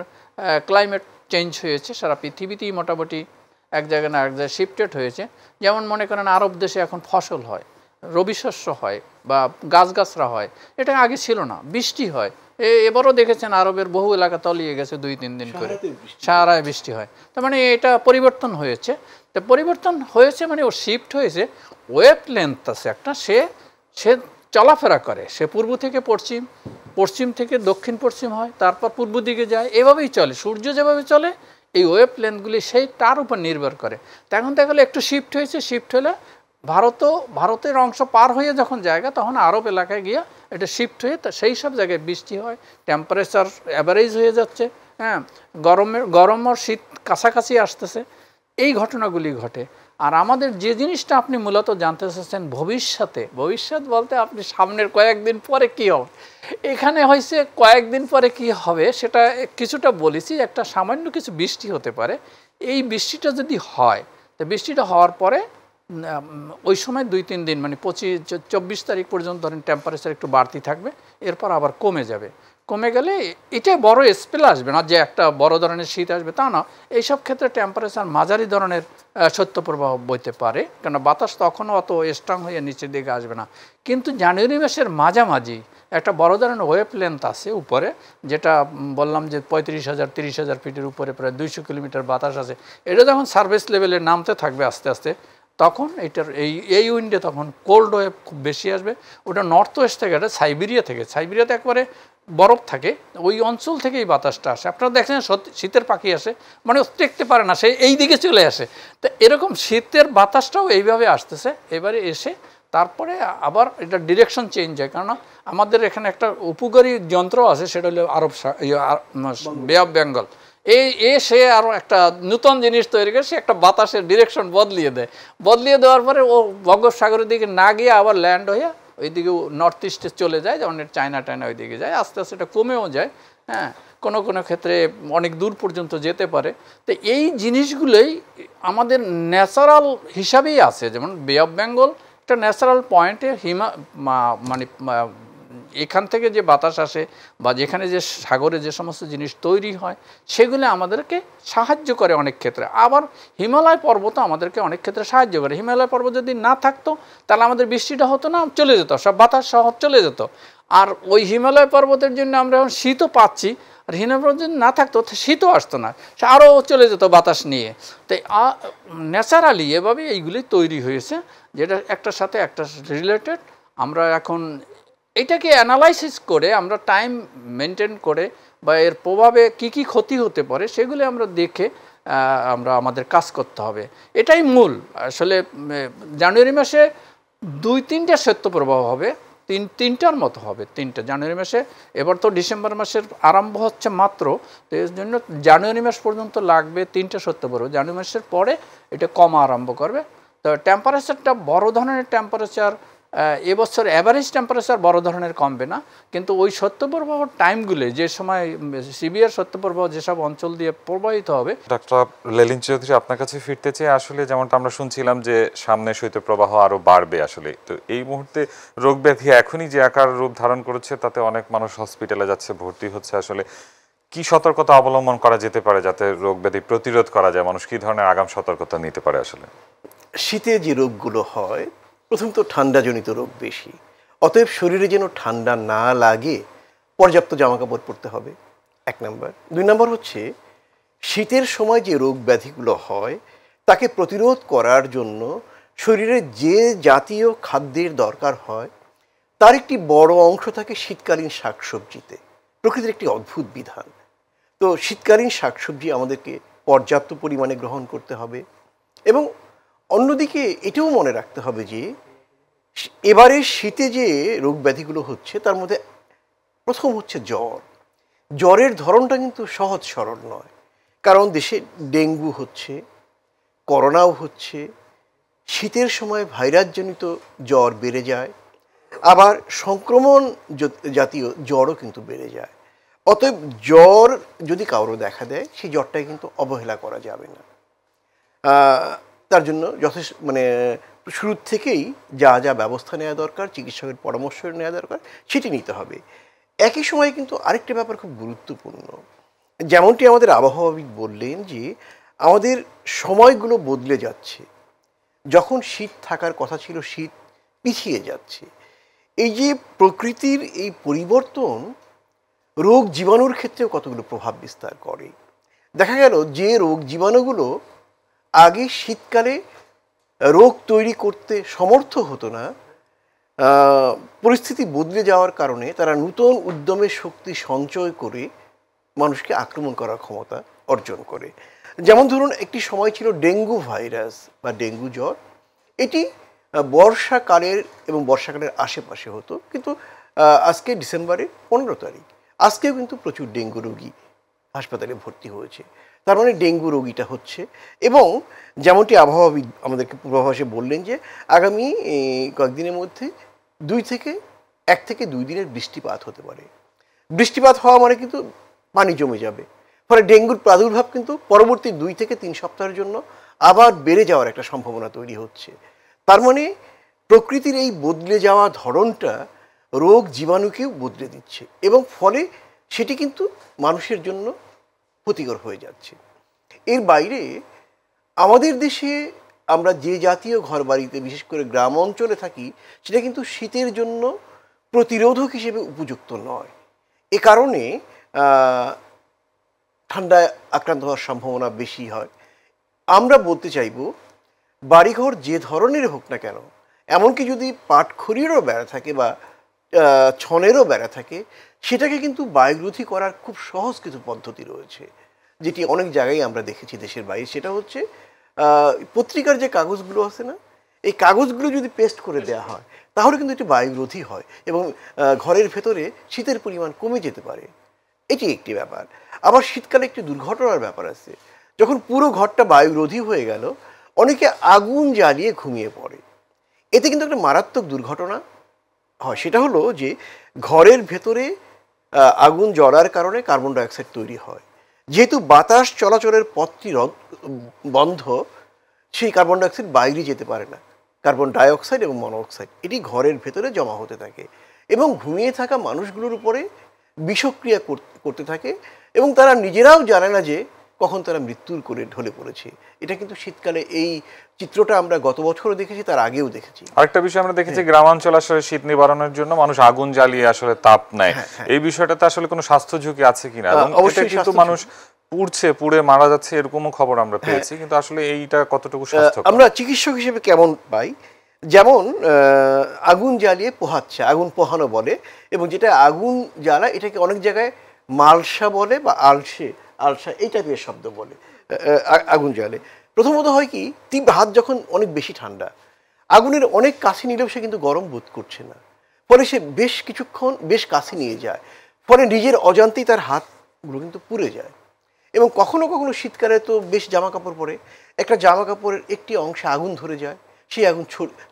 ক্লাইমেট চেঞ্জ হয়েছে, সারা পৃথিবীতেই মোটামুটি এক জায়গায় না এক জায়গায় শিফটেড হয়েছে। যেমন মনে করেন আরব দেশে এখন ফসল হয়, রবি শস্য হয় বা গাছগাছরা হয়, এটা আগে ছিল না। বৃষ্টি হয়, এবারও দেখেছেন আরবের বহু এলাকা তলিয়ে গেছে 2-3 দিন করে, সারায় বৃষ্টি হয়। তার মানে এটা পরিবর্তন হয়েছে। তো পরিবর্তন হয়েছে মানে ও শিফট হয়েছে, ওয়েভ লেন্থ আছে একটা, সে চলাফেরা করে, সে পূর্ব থেকে পশ্চিম, পশ্চিম থেকে দক্ষিণ পশ্চিম হয়, তারপর পূর্ব দিকে যায়, এভাবেই চলে। সূর্য যেভাবে চলে এই ওয়েভ লেন্থগুলি সেই তার উপর নির্ভর করে। তো এখন দেখা গেলো একটু শিফট হয়েছে, শিফট হলে ভারতের অংশ পার হয়ে যখন জায়গা, তখন আরব এলাকায় গিয়ে এটা শিফট হয়ে তা সেই সব জায়গায় বৃষ্টি হয়, টেম্পারেচার অ্যাভারেজ হয়ে যাচ্ছে, হ্যাঁ, গরম আর শীত কাছাকাছি আসতেছে, এই ঘটনাগুলি ঘটে। আর আমাদের যে জিনিসটা আপনি মূলত জানতে চাচ্ছেন ভবিষ্যৎ বলতে আপনি সামনের কয়েকদিন পরে কি হবে, এখানে হয়েছে কয়েকদিন পরে কি হবে সেটা কিছুটা বলেছি। একটা সামান্য কিছু বৃষ্টি হতে পারে, এই বৃষ্টিটা যদি হয়, তো বৃষ্টিটা হওয়ার পরে ওই সময় 2-3 দিন মানে 24 তারিখ পর্যন্ত ধরেন টেম্পারেচার একটু বাড়তি থাকবে, এরপর আবার কমে যাবে। কমে গেলে এটাই বড় স্পেল আসবে না, যে একটা বড় ধরনের শীত আসবে তা না। এইসব ক্ষেত্রে টেম্পারেচার মাঝারি ধরনের শৈত্যপ্রবাহ বইতে পারে, কেন বাতাস তখনও অত স্ট্রং হয়ে নিচের দিকে আসবে না। কিন্তু জানুয়ারি মাসের মাঝামাঝি একটা বড় ধরনের ওয়েভ লেন্থ আছে উপরে, যেটা বললাম যে 35,000-30,000 ফিটের উপরে প্রায় 200 কিলোমিটার বাতাস আছে। এটা যখন সার্ফেস লেভেলে নামতে থাকবে আস্তে আস্তে, তখন এটার এই উইন্ডে তখন কোল্ড ওয়েভ খুব বেশি আসবে। ওটা নর্থ ওয়েস্ট থেকে, এটা সাইবেরিয়াতে একবারে বরফ থাকে, ওই অঞ্চল থেকে এই বাতাসটা আসে। আপনারা দেখেন শীতের পাখি আসে, মানে দেখতে পারে না, সে এই দিকে চলে আসে। তো এরকম শীতের বাতাসটাও এইভাবে আসতেছে, এবারে এসে তারপরে আবার এটা ডিরেকশন চেঞ্জ হয়। কারণ আমাদের এখানে একটা উপকারী যন্ত্র আছে, সেটা হলো বে অফ বেঙ্গল। সে আরও একটা নতুন জিনিস তৈরি করে, সে একটা বাতাসের ডিরেকশন বদলিয়ে দেওয়ার পরে ও বঙ্গোপসাগরের দিকে না গিয়ে আবার ল্যান্ড হয়ে ওইদিকে নর্থ ইস্টে চলে যায়, যেমন চায়না ওইদিকে যায়, আস্তে আস্তে এটা কমেও যায়, হ্যাঁ, কোনো ক্ষেত্রে অনেক দূর পর্যন্ত যেতে পারে। তো এই জিনিসগুলোই আমাদের ন্যাচারাল হিসাবেই আছে। যেমন বে অফ বেঙ্গল একটা ন্যাচারাল পয়েন্টে মানে এখান থেকে যে বাতাস আসে বা যেখানে যে সাগরে যে সমস্ত জিনিস তৈরি হয়, সেগুলো আমাদেরকে সাহায্য করে অনেক ক্ষেত্রে। আবার হিমালয় পর্বত আমাদেরকে অনেক ক্ষেত্রে সাহায্য করে। হিমালয় পর্বত যদি না থাকতো তাহলে আমাদের বৃষ্টিটা হতো না, চলে যেত, সব বাতাস সহ চলে যেত। আর ওই হিমালয় পর্বতের জন্য আমরা এখন শীতও পাচ্ছি, আর হিমালয় পর্বত যদি না থাকতো শীতও আসতো না, সে আরও চলে যেত বাতাস নিয়ে। তাই ন্যাচারালি এভাবে এইগুলি তৈরি হয়েছে, যেটা একটার সাথে একটা রিলেটেড। আমরা এখন এটাকে অ্যানালাইসিস করে, আমরা টাইম মেনটেন করে বা এর প্রভাবে কি ক্ষতি হতে পারে সেগুলো আমরা দেখে আমরা আমাদের কাজ করতে হবে। এটাই মূল। আসলে জানুয়ারি মাসে 2-3টা শৈত্যপ্রবাহ হবে, তিনটার মতো হবে, 3টা জানুয়ারি মাসে। এবার তো ডিসেম্বর মাসের আরম্ভ হচ্ছে মাত্র, তো এর জন্য জানুয়ারি মাস পর্যন্ত লাগবে 3টা শৈত্যপ্রবাহ। জানুয়ারি মাসের পরে এটা কমা আরম্ভ করবে। তো টেম্পারেচারটা বড় ধরনের টেম্পারেচার এবছর অ্যাভারেজ টেম্পারেচার বড় ধরনের কমবে না, কিন্তু ওই শৈত্যপ্রবাহ টাইমগুলো, যে সময় সিভিয়ার শৈত্যপ্রবাহ যেসব অঞ্চল দিয়ে প্রবাহিত হবে। ডক্টর লেলিন চৌধুরী, আপনার কাছে ফিরতে চাই। আসলে যেমনটা আমরা শুনছিলাম যে সামনে শৈত্যপ্রবাহ আরও বাড়বে আসলে, তো এই মুহূর্তে রোগ ব্যাধি এখনই যে আকার রূপ ধারণ করেছে, তাতে অনেক মানুষ হসপিটালে যাচ্ছে, ভর্তি হচ্ছে। আসলে কি সতর্কতা অবলম্বন করা যেতে পারে যাতে রোগ ব্যাধি প্রতিরোধ করা যায়? মানুষ কি ধরনের আগাম সতর্কতা নিতে পারে? আসলে শীতে যে রোগগুলো হয়, প্রথম তো ঠান্ডাজনিত রোগ বেশি, অতএব শরীরে যেন ঠান্ডা না লাগে পর্যাপ্ত জামাকাপড় পরতে হবে, 1 নম্বর। 2 নম্বর হচ্ছে শীতের সময় যে রোগ ব্যাধিগুলো হয় তাকে প্রতিরোধ করার জন্য শরীরে যে জাতীয় খাদ্যের দরকার হয় তার একটি বড় অংশ থাকে শীতকালীন শাকসবজিতে। প্রকৃতির একটি অদ্ভুত বিধান। তো শীতকালীন শাকসবজি আমাদেরকে পর্যাপ্ত পরিমাণে গ্রহণ করতে হবে। এবং অন্যদিকে এটাও মনে রাখতে হবে যে এবারে শীতে যে রোগ ব্যাধিগুলো হচ্ছে তার মধ্যে প্রথম হচ্ছে জ্বরের ধরনটা কিন্তু সহজ সরল নয়। কারণ দেশে ডেঙ্গু হচ্ছে, করোনাও হচ্ছে, শীতের সময় ভাইরাসজনিত জ্বর বেড়ে যায়, আবার সংক্রমণ জাতীয় জ্বরও কিন্তু বেড়ে যায়। অতএব জ্বর যদি কারো দেখা দেয়, সেই জ্বরটাকে কিন্তু অবহেলা করা যাবে না। তার জন্য যথেষ্ট শুরুর থেকেই যা যা ব্যবস্থা নেওয়া দরকার, চিকিৎসকের পরামর্শ নেওয়া দরকার, সেটি নিতে হবে। একই সময়ে কিন্তু আরেকটা ব্যাপার খুব গুরুত্বপূর্ণ, যেমনটি আমাদের আবহাওয়াবিদ বললেন যে আমাদের সময়গুলো বদলে যাচ্ছে। যখন শীত থাকার কথা ছিল, শীত পিছিয়ে যাচ্ছে। এই যে প্রকৃতির এই পরিবর্তন রোগ জীবাণুর ক্ষেত্রেও কতগুলো প্রভাব বিস্তার করে। দেখা গেল যে রোগ জীবাণুগুলো আগে শীতকালে রোগ তৈরি করতে সমর্থ হতো না, পরিস্থিতি বদলে যাওয়ার কারণে তারা নূতন উদ্যমের শক্তি সঞ্চয় করে মানুষকে আক্রমণ করার ক্ষমতা অর্জন করে। যেমন ধরুন, একটি সময় ছিল ডেঙ্গু ভাইরাস বা ডেঙ্গু জ্বর। এটি বর্ষাকালের এবং বর্ষাকালের আশেপাশে হতো, কিন্তু আজকে ডিসেম্বরের 15 তারিখ, আজকেও কিন্তু প্রচুর ডেঙ্গু রোগী হাসপাতালে ভর্তি হয়েছে। তার মানে ডেঙ্গু রোগীটা হচ্ছে। এবং যেমনটি আবহাওয়াবিদ আমাদেরকে পূর্বাভাসে বললেন যে আগামী কয়েকদিনের মধ্যে 1 থেকে 2 দিনের বৃষ্টিপাত হতে পারে। বৃষ্টিপাত হওয়া মানে কিন্তু পানি জমে যাবে, ফলে ডেঙ্গুর প্রাদুর্ভাব কিন্তু পরবর্তী 2 থেকে 3 সপ্তাহের জন্য আবার বেড়ে যাওয়ার একটা সম্ভাবনা তৈরি হচ্ছে। তার মানে প্রকৃতির এই বদলে যাওয়া ধরনটা রোগ জীবাণুকেও বদলে দিচ্ছে, এবং ফলে সেটি কিন্তু মানুষের জন্য ক্ষতিকর হয়ে যাচ্ছে। এর বাইরে আমাদের দেশে আমরা যে জাতীয় ঘরবাড়িতে, বিশেষ করে গ্রাম অঞ্চলে থাকি, সেটা কিন্তু শীতের জন্য প্রতিরোধক হিসেবে উপযুক্ত নয়। এ কারণে ঠান্ডায় আক্রান্ত হওয়ার সম্ভাবনা বেশি হয়। আমরা বলতে চাইব, বাড়িঘর যে ধরনের হোক না কেন, এমনকি যদি পাটখড়িরও বেড়া থাকে বা ছনেরও বেড়া থাকে, সেটাকে কিন্তু বায়ুরোধী করার খুব সহজ কিছু পদ্ধতি রয়েছে, যেটি অনেক জায়গায় আমরা দেখেছি দেশের বাইরে। সেটা হচ্ছে পত্রিকার যে কাগজগুলো আছে না, এই কাগজগুলো যদি পেস্ট করে দেওয়া হয়, তাহলে কিন্তু এটি বায়ুরোধী হয় এবং ঘরের ভেতরে শীতের পরিমাণ কমে যেতে পারে। এটি একটি ব্যাপার। আবার শীতকালে একটি দুর্ঘটনার ব্যাপার আছে। যখন পুরো ঘরটা বায়ুরোধী হয়ে গেল, অনেকে আগুন জ্বালিয়ে ঘুমিয়ে পড়ে। এতে কিন্তু একটা মারাত্মক দুর্ঘটনা হয়। সেটা হলো যে ঘরের ভেতরে আগুন জ্বলার কারণে কার্বন ডাইঅক্সাইড তৈরি হয়। যেহেতু বাতাস চলাচলের পথটি বন্ধ, সেই কার্বন ডাইঅক্সাইড বাইরে যেতে পারে না। কার্বন ডাইঅক্সাইড এবং মনোক্সাইড এটি ঘরের ভেতরে জমা হতে থাকে এবং ঘুমিয়ে থাকা মানুষগুলোর উপরে বিষক্রিয়া করতে থাকে, এবং তারা নিজেরাও জানে না যে কখন তারা মৃত্যুর করে ঢলে পড়েছে। এটা কিন্তু শীতকালে এই চিত্রটা আমরা গত বছরও দেখেছি, তার আগেও দেখেছি। আরেকটা বিষয় আমরা দেখেছি, গ্রামাঞ্চল আসলে শীত নিবারণের জন্য মানুষ আগুন জ্বালিয়ে আসলে তাপ নেয়। এই বিষয়টাতে আসলে কোনো স্বাস্থ্য ঝুঁকি আছে কিনা? অবশ্যই কিন্তু মানুষ পুড়ে মারা যাচ্ছে, এরকমও খবর আমরা পেয়েছি, কিন্তু আসলে এইটা কতটুকু স্বাস্থ্যকর? আমরা চিকিৎসক হিসেবে কেমন পাই, যেমন আগুন জ্বালিয়ে পোহাচ্ছে, আগুন পোহানো বলে, এবং যেটা আগুন জ্বালা এটাকে অনেক জায়গায় মালসা বলে বা আলসা এই টাইপের শব্দ বলে। আগুন জ্বালে প্রথমত হয় কি, হাত যখন অনেক বেশি ঠান্ডা, আগুনের অনেক কাছে নিলেও সে কিন্তু গরম বোধ করছে না, ফলে সে বেশ কিছুক্ষণ বেশ কাছে নিয়ে যায়, ফলে নিজের অজান্তেই তার হাতগুলো কিন্তু পুড়ে যায়। এবং কখনো কখনো শীতকালে তো বেশ জামা কাপড় পরে, একটা জামা কাপড়ের একটি অংশে আগুন ধরে যায়, সেই আগুন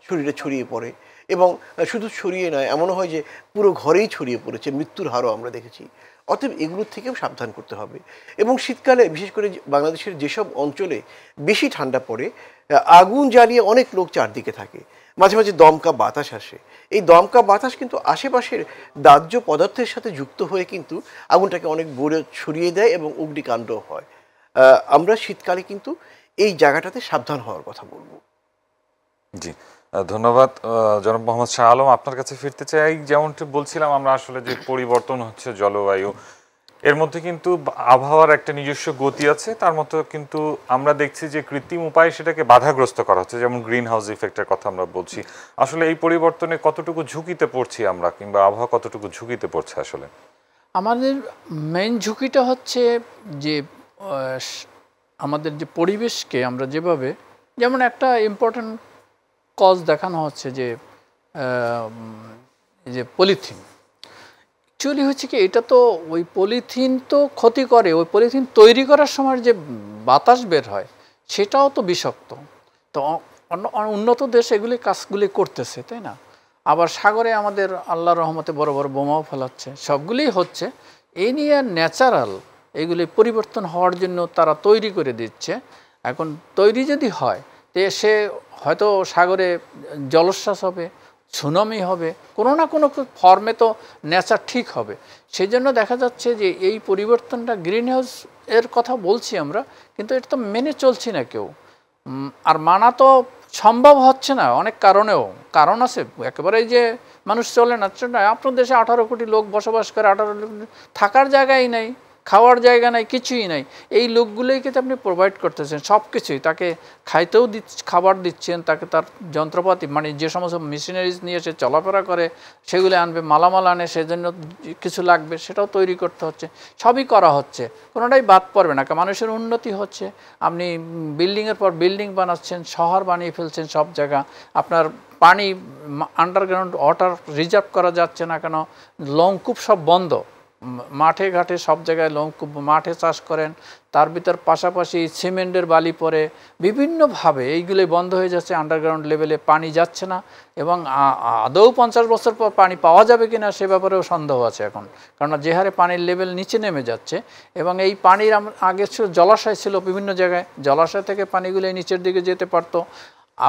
শরীরে ছড়িয়ে পড়ে, এবং শুধু ছড়িয়ে নয়, এমনও হয় যে পুরো ঘরেই ছড়িয়ে পড়েছে, মৃত্যুর হারও আমরা দেখেছি। অতএব এগুলোর থেকেও সাবধান করতে হবে। এবং শীতকালে বিশেষ করে বাংলাদেশের যেসব অঞ্চলে বেশি ঠান্ডা পড়ে, আগুন জ্বালিয়ে অনেক লোক চারদিকে থাকে, মাঝে মাঝে দমকা বাতাস আসে। এই দমকা বাতাস কিন্তু আশেপাশের দাহ্য পদার্থের সাথে যুক্ত হয়ে কিন্তু আগুনটাকে অনেক বড় ছড়িয়ে দেয় এবং অগ্নিকাণ্ড হয়। আমরা শীতকালে কিন্তু এই জায়গাটাতে সাবধান হওয়ার কথা বলবো। জি, ধন্যবাদ জনাব মোহাম্মদ শাহ আলম। আপনার কাছে ফিরতে চাই। যেমনটি বলছিলাম, আমরা আসলে যে পরিবর্তন হচ্ছে জলবায়ু, এর মধ্যে কিন্তু আবহাওয়ার একটা নিজস্ব গতি আছে, তার মতো কিন্তু আমরা দেখছি যে কৃত্রিম উপায়ে সেটাকে বাধাগ্রস্ত করা হচ্ছে, যেমন গ্রিন হাউস ইফেক্টের কথা আমরা বলছি। আসলে এই পরিবর্তনে কতটুকু ঝুঁকিতে পড়ছি আমরা, কিংবা আবহাওয়া কতটুকু ঝুঁকিতে পড়ছে? আসলে আমাদের মেইন ঝুঁকিটা হচ্ছে যে আমাদের যে পরিবেশকে আমরা যেভাবে, যেমন একটা ইম্পর্ট্যান্ট কজ দেখানো হচ্ছে যে পলিথিন। অ্যাকচুয়ালি হচ্ছে কি, এটা তো ওই পলিথিন তো ক্ষতি করে, ওই পলিথিন তৈরি করার সময় যে বাতাস বের হয় সেটাও তো বিষাক্ত। তো উন্নত দেশ এগুলি কাজগুলি করতেছে, তাই না? আবার সাগরে আমাদের আল্লাহর রহমতে বড় বড় বোমাও ফেলাচ্ছে, সবগুলিই হচ্ছে। এই নিয়ে ন্যাচারাল এগুলি পরিবর্তন হওয়ার জন্য তারা তৈরি করে দিচ্ছে। এখন তৈরি যদি হয়, তো সে হয়তো সাগরে জলোচ্ছ্বাস হবে, সুনামি হবে, কোনো না কোনো ফর্মে তো নেচার ঠিক হবে। সেই জন্য দেখা যাচ্ছে যে এই পরিবর্তনটা গ্রিন হাউস এর কথা বলছি আমরা, কিন্তু এটা তো মেনে চলছি না কেউ। আর মানা তো সম্ভব হচ্ছে না অনেক কারণেও, কারণ আছে একেবারে যে মানুষ চলে না। আপনার দেশে 18 কোটি লোক বসবাস করে, 18 কোটি থাকার জায়গাই নেই, খাওয়ার জায়গা নাই, কিছুই নাই। এই লোকগুলোইকে তো আপনি প্রোভাইড করতেছেন সব কিছুই, তাকে খাইতেও খাবার দিচ্ছেন, তাকে তার যন্ত্রপাতি মানে যে সমস্ত মেশিনারিজ নিয়ে সে চলাফেরা করে সেগুলো আনবে, মালামাল আনে, সেজন্য কিছু লাগবে সেটাও তৈরি করতে হচ্ছে, সবই করা হচ্ছে, কোনোটাই বাদ পড়বে না। মানুষের উন্নতি হচ্ছে, আপনি বিল্ডিংয়ের পর বিল্ডিং বানাচ্ছেন, শহর বানিয়ে ফেলছেন সব জায়গা, আপনার পানি আন্ডারগ্রাউন্ড ওয়াটার রিজার্ভ করা যাচ্ছে না কেন, নলকূপ সব বন্ধ, মাঠে ঘাটে সব জায়গায় নলকূপ, মাঠে চাষ করেন, তার ভিতর পাশাপাশি সিমেন্টের বালি পরে বিভিন্নভাবে এইগুলোই বন্ধ হয়ে যাচ্ছে, আন্ডারগ্রাউন্ড লেভেলে পানি যাচ্ছে না, এবং আদৌ 50 বছর পর পানি পাওয়া যাবে কি না সে ব্যাপারেও সন্দেহ আছে এখন, কারণ যে হারে পানির লেভেল নিচে নেমে যাচ্ছে। এবং এই পানির আগে জলাশয় ছিল বিভিন্ন জায়গায়, জলাশয় থেকে পানিগুলো নিচের দিকে যেতে পারতো,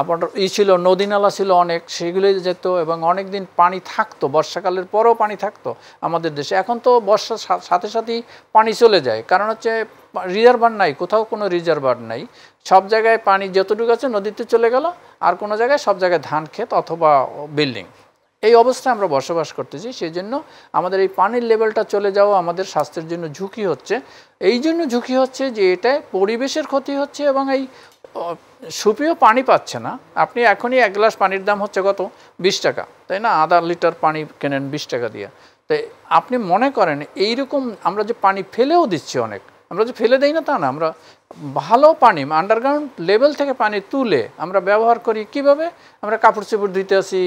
আবার ছিল নদী নালা ছিল অনেক, সেগুলোই যেত এবং অনেক দিন পানি থাকতো, বর্ষাকালের পরেও পানি থাকতো আমাদের দেশে। এখন তো বর্ষার সাথে সাথেই পানি চলে যায়, কারণ হচ্ছে রিজার্ভার নাই, কোথাও কোনো রিজার্ভার নাই, সব জায়গায় পানি যতটুকু আছে নদীতে চলে গেল, আর কোনো জায়গায় সব জায়গায় ধান ক্ষেত অথবা বিল্ডিং, এই অবস্থায় আমরা বসবাস করতেছি। সেই জন্য আমাদের এই পানির লেভেলটা চলে যাওয়া আমাদের স্বাস্থ্যের জন্য ঝুঁকি হচ্ছে। এই জন্য ঝুঁকি হচ্ছে যে এটা পরিবেশের ক্ষতি হচ্ছে, এবং এই সুপেয় পানি পাচ্ছে না। আপনি এখনই 1 গ্লাস পানির দাম হচ্ছে কত, 20 টাকা, তাই না? আধা লিটার পানি কেনেন 20 টাকা দিয়ে। তাই আপনি মনে করেন এইরকম আমরা যে পানি ফেলেও দিচ্ছি, অনেক আমরা যে ফেলে দেই না তা না, আমরা ভালো পানি আন্ডারগ্রাউন্ড লেভেল থেকে পানি তুলে আমরা ব্যবহার করি। কিভাবে? আমরা কাপড় চোপড় ধুইতে আসি,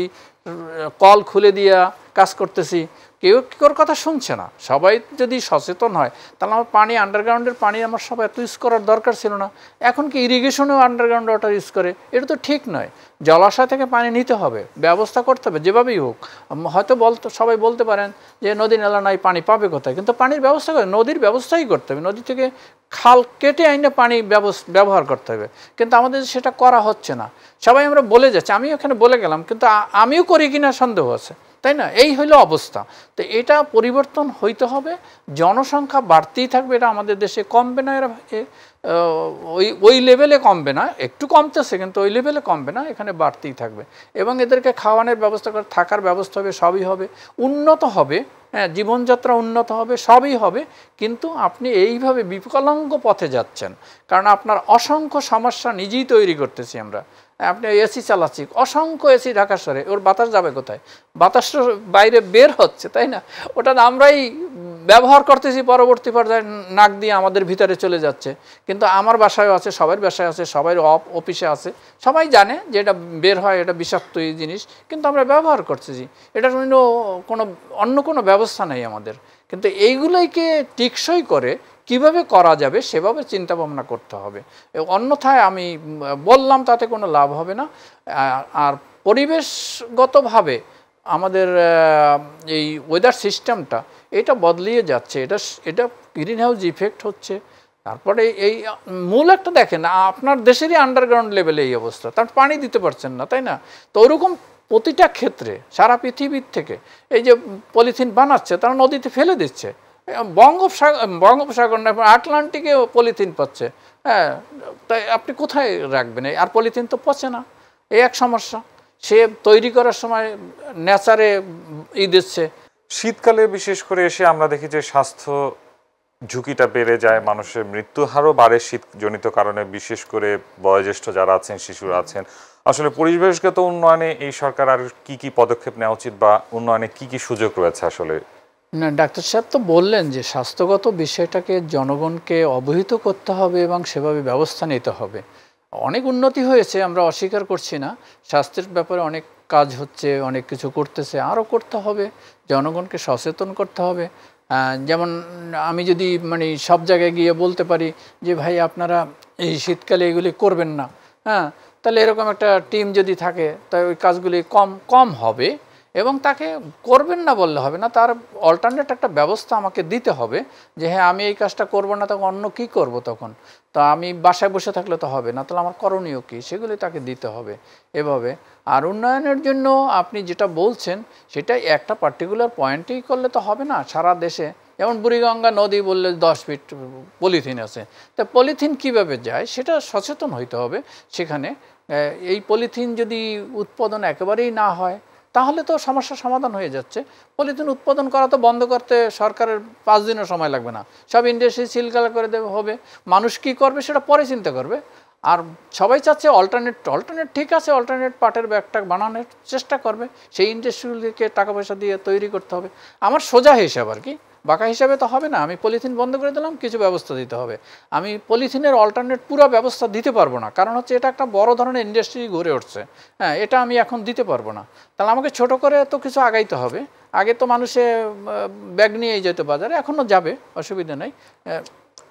কল খুলে দিয়া কাজ করতেছি, কেউ কেউর কথা শুনছে না। সবাই যদি সচেতন হয় তাহলে আমার পানি, আন্ডারগ্রাউন্ডের পানি আমার সব এত ইউজ করার দরকার ছিল না। এখন কি ইরিগেশনেও আন্ডারগ্রাউন্ড ওয়াটার ইউজ করে? এটা তো ঠিক নয়। জলাশয় থেকে পানি নিতে হবে, ব্যবস্থা করতে হবে যেভাবেই হোক। হয়তো সবাই বলতে পারেন যে নদী নালা নাই, পানি পাবে কোথায়? কিন্তু পানির ব্যবস্থা করে, নদীর ব্যবস্থাই করতে হবে, নদী থেকে খাল কেটে আইনে পানি ব্যবহার করতে হবে। কিন্তু আমাদের সেটা করা হচ্ছে না, সবাই আমরা বলে যাচ্ছি, আমি এখানে বলে গেলাম, কিন্তু আমিও করি কিনা সন্দেহ আছে, তাই না? এই হইল অবস্থা। তো এটা পরিবর্তন হইতে হবে, জনসংখ্যা বাড়তেই থাকবে, এটা আমাদের দেশে কমবে না, এরা ওই লেভেলে কমবে না, একটু কমতেছে কিন্তু ওই লেভেলে কমবে না, এখানে বাড়তেই থাকবে। এবং এদেরকে খাওয়ানোর ব্যবস্থা করে, থাকার ব্যবস্থা হবে, সবই হবে, উন্নত হবে, হ্যাঁ, জীবনযাত্রা উন্নত হবে, সবই হবে। কিন্তু আপনি এইভাবে বিকলাঙ্গ পথে যাচ্ছেন, কারণ আপনার অসংখ্য সমস্যা নিজেই তৈরি করতেছি আমরা। আপনি এসি চালাচ্ছি, অসংখ্য এসি ঢাকা শহরে, ওর বাতাস যাবে কোথায়? বাতাস বাইরে বের হচ্ছে, তাই না? ওটা আমরাই ব্যবহার করতেছি, পরবর্তী পর্যায়ে নাক দিয়ে আমাদের ভিতরে চলে যাচ্ছে। কিন্তু আমার বাসায়ও আছে, সবার বাসায় আছে, সবাই অফিসে আছে, সবাই জানে যে এটা বের হয়, এটা বিষাক্ত এই জিনিস, কিন্তু আমরা ব্যবহার করতেছি। এটার জন্য অন্য কোনো ব্যবস্থা নেই আমাদের। কিন্তু এইগুলোকে টেকসই করে কিভাবে করা যাবে সেভাবে চিন্তা ভাবনা করতে হবে, অন্যথায় আমি বললাম তাতে কোনো লাভ হবে না। আর পরিবেশগতভাবে আমাদের এই ওয়েদার সিস্টেমটা এটা বদলিয়ে যাচ্ছে, এটা গ্রিন হাউস ইফেক্ট হচ্ছে। তারপরে এই মূল একটা দেখেন, আপনার দেশেরই আন্ডারগ্রাউন্ড লেভেলে এই অবস্থা, তার পানি দিতে পারছেন না, তাই না? তো ওরকম প্রতিটা ক্ষেত্রে সারা পৃথিবীর থেকে এই যে পলিথিন বানাচ্ছে তারা নদীতে ফেলে দিচ্ছে, বঙ্গোপসাগর না, আটলান্টিকে পলিথিন পাচ্ছে, হ্যাঁ, তাই আপনি কোথায় রাখবেন? আর পলিথিন তো পচে না, এই এক সমস্যা। সে তৈরি করার সময় নেচারে দিচ্ছে। শীতকালে বিশেষ করে এসে আমরা দেখি যে স্বাস্থ্য ঝুঁকিটা বেড়ে যায়, মানুষের মৃত্যু হারও বাড়ে শীতজনিত কারণে, বিশেষ করে বয়োজ্যেষ্ঠ যারা আছেন, শিশুরা আছেন। আসলে পরিবেশগত উন্নয়নে এই সরকার আর কি কি পদক্ষেপ নেওয়া উচিত, বা উন্নয়নে কি কি সুযোগ রয়েছে? আসলে না, ডাক্তার সাহেব তো বললেন যে স্বাস্থ্যগত বিষয়টাকে জনগণকে অবহিত করতে হবে এবং সেভাবে ব্যবস্থা নিতে হবে। অনেক উন্নতি হয়েছে, আমরা অস্বীকার করছি না, স্বাস্থ্যের ব্যাপারে অনেক কাজ হচ্ছে, অনেক কিছু করতেছে, আরও করতে হবে, জনগণকে সচেতন করতে হবে। যেমন আমি যদি সব জায়গায় গিয়ে বলতে পারি যে ভাই আপনারা এই শীতকালে এগুলি করবেন না, হ্যাঁ, তাহলে এরকম একটা টিম যদি থাকে তাই ওই কাজগুলি কম হবে এবং তাকে করবেন না বললে হবে না, তার অল্টারনেট একটা ব্যবস্থা আমাকে দিতে হবে যে হ্যাঁ আমি এই কাজটা করবো না, তখন অন্য কী করব তখন? তো আমি বাসায় বসে থাকলে তো হবে না, তাহলে আমার করণীয় কী সেগুলি তাকে দিতে হবে এভাবে। আর উন্নয়নের জন্য আপনি যেটা বলছেন সেটা একটা পার্টিকুলার পয়েন্টেই করলে তো হবে না, সারা দেশে। যেমন বুড়িগঙ্গা নদী বললে 10 ফিট পলিথিন আছে, তা পলিথিন কীভাবে যায় সেটা সচেতন হইতে হবে সেখানে। এই পলিথিন যদি উৎপাদন একেবারেই না হয় তাহলে তো সমস্যার সমাধান হয়ে যাচ্ছে। পলিথিন উৎপাদন করা তো বন্ধ করতে সরকারের 5 দিনও সময় লাগবে না, সব ইন্ডাস্ট্রি সিলগালা করে দেবে হবে। মানুষ কী করবে সেটা পরে চিন্তা করবে। আর সবাই চাচ্ছে অল্টারনেট ঠিক আছে, অল্টারনেট পাটের ব্যাগটা বানানোর চেষ্টা করবে, সেই ইন্ডাস্ট্রিগুলিকে টাকা পয়সা দিয়ে তৈরি করতে হবে। আমার সোজা হিসাব আর কি, বাঁকা হিসাবে তো হবে না। আমি পলিথিন বন্ধ করে দিলাম, কিছু ব্যবস্থা দিতে হবে। আমি পলিথিনের অল্টারনেট পুরো ব্যবস্থা দিতে পারবো না, কারণ হচ্ছে এটা একটা বড় ধরনের ইন্ডাস্ট্রি গড়ে উঠছে। হ্যাঁ, এটা আমি এখন দিতে পারবো না, তাহলে আমাকে ছোট করে তো কিছু আগাইতে হবে। আগে তো মানুষে ব্যাগ নিয়েই যেত বাজারে, এখনও যাবে, অসুবিধা নেই।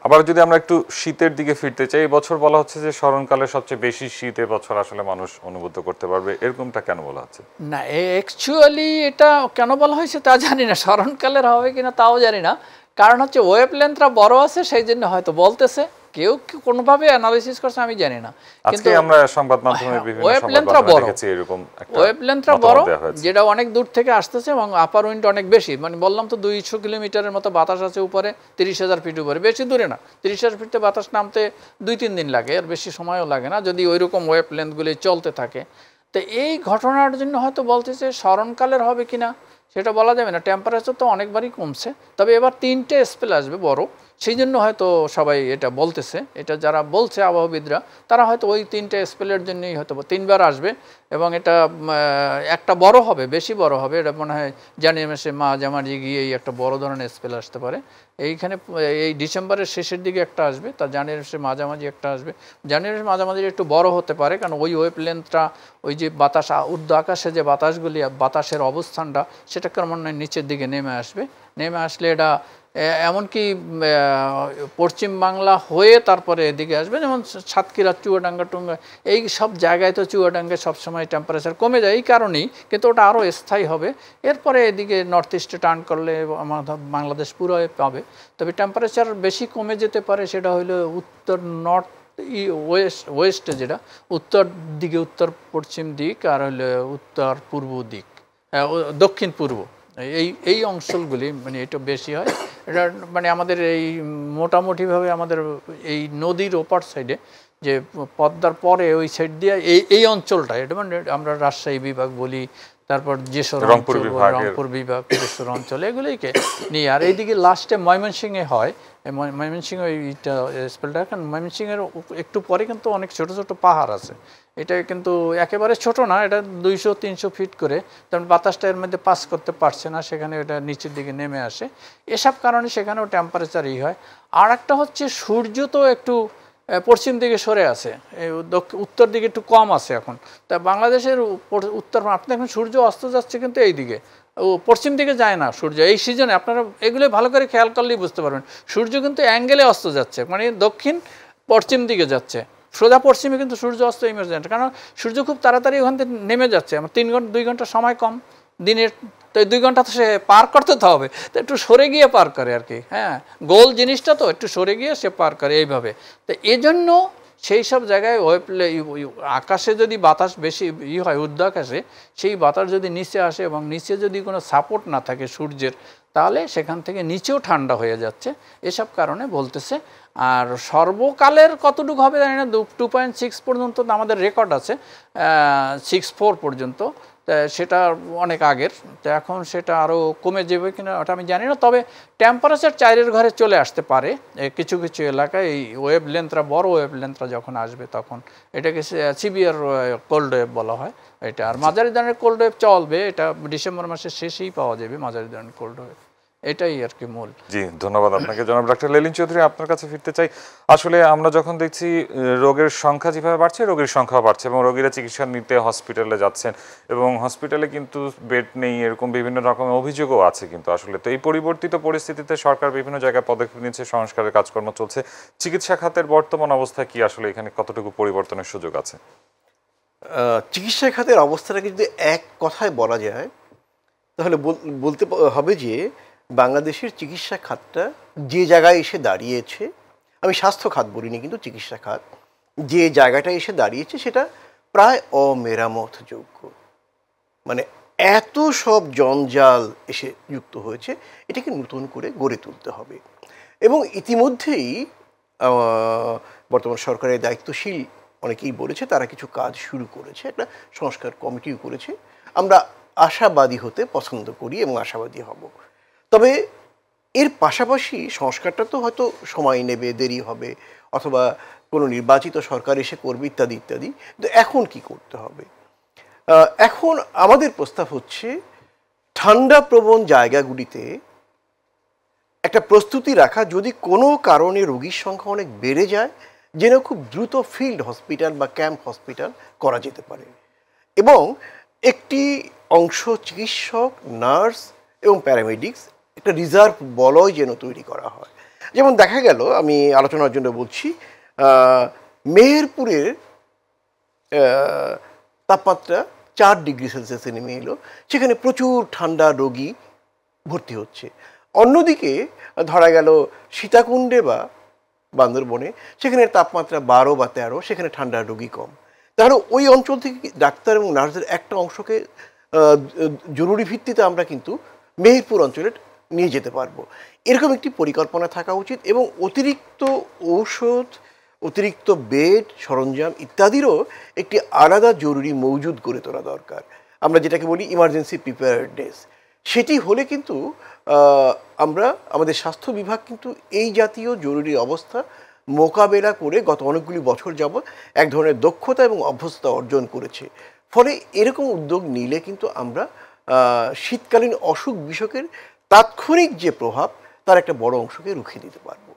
আবার যদি আমরা একটু শীতের দিকে ফিরতে চাই, এই বছর বলা হচ্ছে যে স্মরণকালে সবচেয়ে বেশি শীত এবছর আসলে মানুষ অনুভূত করতে পারবে, এরকমটা কেন বলা হচ্ছে? না, অ্যাকচুয়ালি এটা কেন বলা হয়েছে তা জানি না, স্মরণকালের হবে কিনা তাও জানি না। কারণ হচ্ছে ওয়েভ লেন্থটা বড় আছে, সেই জন্য হয়তো বলতেছে। কেউ কোনোভাবে অ্যানালিসিস করছে আমি জানি না, কিন্তু আমরা সংবাদ মাধ্যমে বিভিন্ন ওয়েভ লেন্থটা বড়, এরকম একটা ওয়েভ লেন্থটা বড়, যেটা অনেক দূর থেকে আসতেছে এবং আপার উইন্ড অনেক বেশি। মানে বললাম তো 200 কিলোমিটারের মতো বাতাস আছে উপরে, 30,000 ফিট উপরে, বেশি দূরে না। 30,000 ফিটে বাতাস নামতে 2-3 দিন লাগে, আর বেশি সময়ও লাগে না যদি ওই রকম ওয়েভ লেন্থগুলি চলতে থাকে। তো এই ঘটনার জন্য হয়তো বলতেছে স্মরণকালের হবে কিনা সেটা বলা যাবে না। টেম্পারেচার তো অনেকবারই কমছে, তবে এবার 3টে স্পেল আসবে বড়, সেই জন্য হয়তো সবাই এটা বলতেছে। এটা যারা বলছে আবহাওয়াবিদরা, তারা হয়তো ওই 3টে স্পেলের জন্যই হয়তো 3বার আসবে এবং এটা একটা বড় হবে, বেশি বড় হবে। এটা মনে হয় জানুয়ারি মাসে মাঝামাঝি গিয়েই একটা বড় ধরনের স্পেল আসতে পারে। এইখানে এই ডিসেম্বরের শেষের দিকে একটা আসবে, তা জানুয়ারি মাসে মাঝামাঝি একটা আসবে। জানুয়ারির মাঝামাঝি একটু বড় হতে পারে, কারণ ওই ওয়েভ লেন্থটা, ওই যে বাতাস ঊর্ধ্ব আকাশে যে বাতাসগুলি, বাতাসের অবস্থানটা সেটা ক্রমান্বয়ে নিচের দিকে নেমে আসবে। নেমে আসলে এটা এমনকি পশ্চিম বাংলা হয়ে তারপরে এদিকে আসবে, যেমন সাতক্ষীরা, চুয়াডাঙ্গা টুঙ্গা, এই সব জায়গায় তো চুয়াডাঙ্গায় সবসময় টেম্পারেচার কমে যায় এই কারণেই, কিন্তু ওটা আরও স্থায়ী হবে। এরপরে এদিকে নর্থ ইস্টে টার্ন করলে আমাদের বাংলাদেশ পুরো পাবে। তবে টেম্পারেচার বেশি কমে যেতে পারে, সেটা হলো উত্তর নর্থ ওয়েস্টে, যেটা উত্তর দিকে, উত্তর পশ্চিম দিক, আর হলো উত্তর পূর্ব দিক, দক্ষিণ পূর্ব, এই অঞ্চলগুলি মানে এটা বেশি হয়। এটা মানে আমাদের এই মোটামুটিভাবে আমাদের এই নদীর ওপার সাইডে, যে পদ্মার পরে ওই সাইড দিয়ে এই অঞ্চলটা, এটা মানে আমরা রাজশাহী বিভাগ বলি, তারপর যেসব রংপুর বিভাগ, যেসব অঞ্চল, এগুলিকে নিয়ে। আর এইদিকে লাস্টে ময়মনসিংহে হয়, ময়মনসিংহ এইটা স্পেলটা। কারণ ময়মনসিংহের একটু পরে কিন্তু অনেক ছোট ছোট পাহাড় আছে, এটা কিন্তু একেবারে ছোট না, এটা 200-300 ফিট করে, তেমন বাতাসটা এর মধ্যে পাস করতে পারছে না, সেখানে এটা নিচের দিকে নেমে আসে। এসব কারণে সেখানেও টেম্পারেচার হয়। আর একটা হচ্ছে সূর্য তো একটু পশ্চিম দিকে সরে আছে, উত্তর দিকে একটু কম আছে এখন। তা বাংলাদেশের উত্তর, আপনি এখন সূর্য অস্ত যাচ্ছে কিন্তু এই দিকে, ও পশ্চিম দিকে যায় না সূর্য এই সিজনে। আপনারা এগুলো ভালো করে খেয়াল করলেই বুঝতে পারবেন, সূর্য কিন্তু অ্যাঙ্গেলে অস্ত যাচ্ছে, মানে দক্ষিণ পশ্চিম দিকে যাচ্ছে, সোজা পশ্চিমে কিন্তু সূর্য অস্ত ইমার্জেন্ট। কারণ সূর্য খুব তাড়াতাড়ি ওখান থেকে নেমে যাচ্ছে। আমার 2 ঘন্টা সময় কম দিনের, তো 2 ঘন্টা তো সে পার করতে তো হবে, তো একটু সরে গিয়ে পার করে আর কি। হ্যাঁ, গোল জিনিসটা তো একটু সরে গিয়ে সে পার করে এইভাবে। তো এজন্য সেই সব জায়গায় আকাশে যদি বাতাস বেশি হয়, ঊর্ধ্ব আকাশে, সেই বাতাস যদি নিচে আসে এবং নিচে যদি কোনো সাপোর্ট না থাকে সূর্যের, তাহলে সেখান থেকে নিচেও ঠান্ডা হয়ে যাচ্ছে, এসব কারণে বলতেছে। আর সর্বকালের কতটুকু হবে জানি না, 2.6 পর্যন্ত আমাদের রেকর্ড আছে, 6.4 পর্যন্ত, সেটা অনেক আগের। তো এখন সেটা আরও কমে যাবে কিনা ওটা আমি জানি না। তবে টেম্পারেচার 4-এর ঘরে চলে আসতে পারে কিছু কিছু এলাকায়, এই ওয়েভ লেন্থরা, বড় ওয়েভ লেন্থরা যখন আসবে তখন। এটাকে সিভিয়ার কোল্ড ওয়েভ বলা হয় এটা। আর মাঝারি ধরনের কোল্ড ওয়েভ চলবে, এটা ডিসেম্বর মাসের শেষেই পাওয়া যাবে মাঝারি ধরনের কোল্ড ওয়েভ। এটাই আর কি মূল। জি, ধন্যবাদ আপনাকে জনাব ডাক্তার লেলিন চৌধুরী। আপনার কাছে ফিরতে চাই। আসলে আমরা যখন দেখছি রোগের সংখ্যা যেভাবে বাড়ছে, রোগীর সংখ্যা বাড়ছে এবং রোগীরা চিকিৎসা নিতে হসপিটালে যাচ্ছেন এবং হসপিটালে কিন্তু বেড নেই, এরকম বিভিন্ন রকমের অভিযোগও আছে কিন্তু আসলে। তো এই পরিবর্তিত পরিস্থিতিতে সরকার বিভিন্ন জায়গায় পদক্ষেপ নিচ্ছে, সংস্কারের কাজকর্ম চলছে। চিকিৎসা খাতের বর্তমান অবস্থা কি, আসলে এখানে কতটুকু পরিবর্তনের সুযোগ আছে? চিকিৎসা খাতের অবস্থাটাকে যদি এক কথায় বলা যায়, তাহলে বলতে হবে যে বাংলাদেশের চিকিৎসা খাতটা যে জায়গায় এসে দাঁড়িয়েছে, আমি স্বাস্থ্য খাত বলিনি কিন্তু চিকিৎসা খাত যে জায়গাটায় এসে দাঁড়িয়েছে সেটা প্রায় অমেরামতযোগ্য। মানে এত সব জঞ্জাল এসে যুক্ত হয়েছে, এটাকে নতুন করে গড়ে তুলতে হবে। এবং ইতিমধ্যেই বর্তমান সরকারের দায়িত্বশীল অনেকেই বলেছে তারা কিছু কাজ শুরু করেছে, একটা সংস্কার কমিটিও করেছে। আমরা আশাবাদী হতে পছন্দ করি এবং আশাবাদী হব। তবে এর পাশাপাশি সংস্কারটা তো হয়তো সময় নেবে, দেরি হবে, অথবা কোনো নির্বাচিত সরকার এসে করবে ইত্যাদি ইত্যাদি। কিন্তু এখন কি করতে হবে? এখন আমাদের প্রস্তাব হচ্ছে ঠান্ডা প্রবণ জায়গাগুলিতে একটা প্রস্তুতি রাখা, যদি কোনো কারণে রোগীর সংখ্যা অনেক বেড়ে যায় যেন খুব দ্রুত ফিল্ড হসপিটাল বা ক্যাম্প হসপিটাল করা যেতে পারে, এবং একটি অংশ চিকিৎসক, নার্স এবং প্যারামেডিক্স একটা রিজার্ভ বলয় যেন তৈরি করা হয়। যেমন দেখা গেল, আমি আলোচনার জন্য বলছি, মেহেরপুরের তাপমাত্রা 4 ডিগ্রি সেলসিয়াসে নেমে এলো, সেখানে প্রচুর ঠান্ডা রোগী ভর্তি হচ্ছে। অন্যদিকে ধরা গেল সীতাকুণ্ডে বা বান্দরবনে, সেখানে তাপমাত্রা 12 বা 13, সেখানে ঠান্ডার রোগী কম। তাহলে ওই অঞ্চল থেকে ডাক্তার এবং নার্সদের একটা অংশকে জরুরি ভিত্তিতে আমরা কিন্তু মেহেরপুর অঞ্চলে নিয়ে যেতে পারবো। এরকম একটি পরিকল্পনা থাকা উচিত, এবং অতিরিক্ত ঔষধ, অতিরিক্ত বেড, সরঞ্জাম ইত্যাদিরও একটি আলাদা জরুরি মজুদ করে তোলা দরকার। আমরা যেটাকে বলি ইমার্জেন্সি প্রিপেয়ারনেস। সেটি হলে কিন্তু আমরা, আমাদের স্বাস্থ্য বিভাগ কিন্তু এই জাতীয় জরুরি অবস্থা মোকাবেলা করে গত অনেকগুলি বছর যাবৎ এক ধরনের দক্ষতা এবং অভ্যস্ততা অর্জন করেছে। ফলে এরকম উদ্যোগ নিলে কিন্তু আমরা শীতকালীন অসুখ বিসুখের তাৎক্ষণিক যে প্রভাব, তার একটা বড় অংশকে রুখে দিতে পারবো।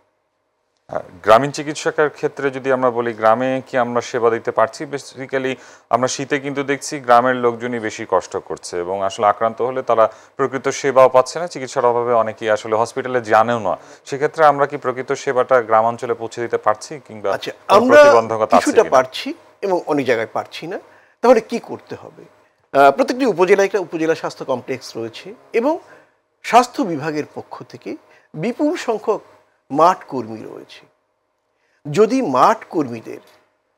গ্রামীণ চিকিৎসকের ক্ষেত্রে যদি আমরা বলি, গ্রামে কি আমরা সেবা দিতে পারছি? বেসিক্যালি আমরা শীতে কিন্তু দেখছি গ্রামের লোকজনই বেশি কষ্ট করছে, এবং আসলে আক্রান্ত হলে তারা প্রকৃত সেবাও পাচ্ছে না, চিকিৎসার অভাবে অনেকেই আসলে হসপিটালে জানেও না। সেক্ষেত্রে আমরা কি প্রকৃত সেবাটা গ্রামাঞ্চলে পৌঁছে দিতে পারছি, কিংবা আমরা কিছুটা পারছি এবং অনেক জায়গায় পারছি না? তাহলে কি করতে হবে? প্রত্যেকটি উপজেলায় একটা উপজেলা স্বাস্থ্য কমপ্লেক্স রয়েছে, এবং স্বাস্থ্য বিভাগের পক্ষ থেকে বিপুল সংখ্যক মাঠ কর্মী রয়েছে। যদি মাঠ কর্মীদের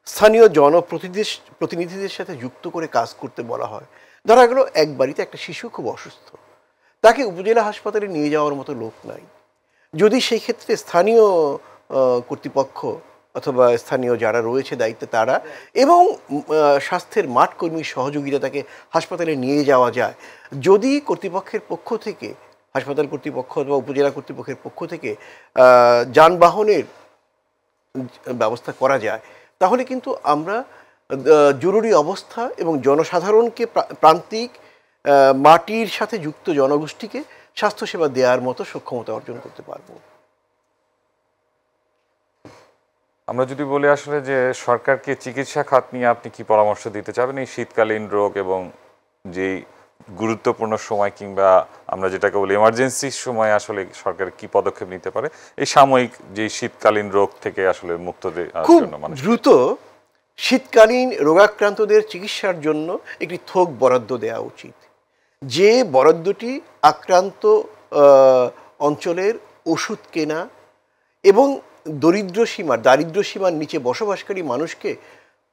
স্থানীয় জনপ্রতিনিধিদের সাথে যুক্ত করে কাজ করতে বলা হয়, ধরা গেল এক বাড়িতে একটা শিশু খুব অসুস্থ, তাকে উপজেলা হাসপাতালে নিয়ে যাওয়ার মতো লোক নাই, যদি সেই ক্ষেত্রে স্থানীয় কর্তৃপক্ষ অথবা স্থানীয় যারা রয়েছে দায়িত্বে তারা এবং স্বাস্থ্যের মাঠ কর্মীর সহযোগিতা তাকে হাসপাতালে নিয়ে যাওয়া যায়, যদি কর্তৃপক্ষের পক্ষ থেকে, হাসপাতাল কর্তৃপক্ষ অথবা উপজেলা কর্তৃপক্ষের পক্ষ থেকে যানবাহনের ব্যবস্থা করা যায়, তাহলে কিন্তু আমরা জরুরি অবস্থা এবং জনসাধারণকে, প্রান্তিক মাটির সাথে যুক্ত জনগোষ্ঠীকে স্বাস্থ্যসেবা দেওয়ার মতো সক্ষমতা অর্জন করতে পারবো। আমরা যদি বলি আসলে যে সরকারকে চিকিৎসা খাত নিয়ে আপনি কি পরামর্শ দিতে চাবেন এই শীতকালীন রোগ এবং যেই গুরুত্বপূর্ণ সময়, কিংবা আমরা যেটাকে বলি এমার্জেন্সির সময় আসলে সরকার কি পদক্ষেপ নিতে পারে এই সাময়িক যে শীতকালীন রোগ থেকে আসলে মুক্ত খুব দ্রুত শীতকালীন রোগাক্রান্তদের চিকিৎসার জন্য একটি থোক বরাদ্দ দেওয়া উচিত, যে বরাদ্দটি আক্রান্ত অঞ্চলের ওষুধ কেনা এবং দারিদ্র্য সীমার নিচে বসবাসকারী মানুষকে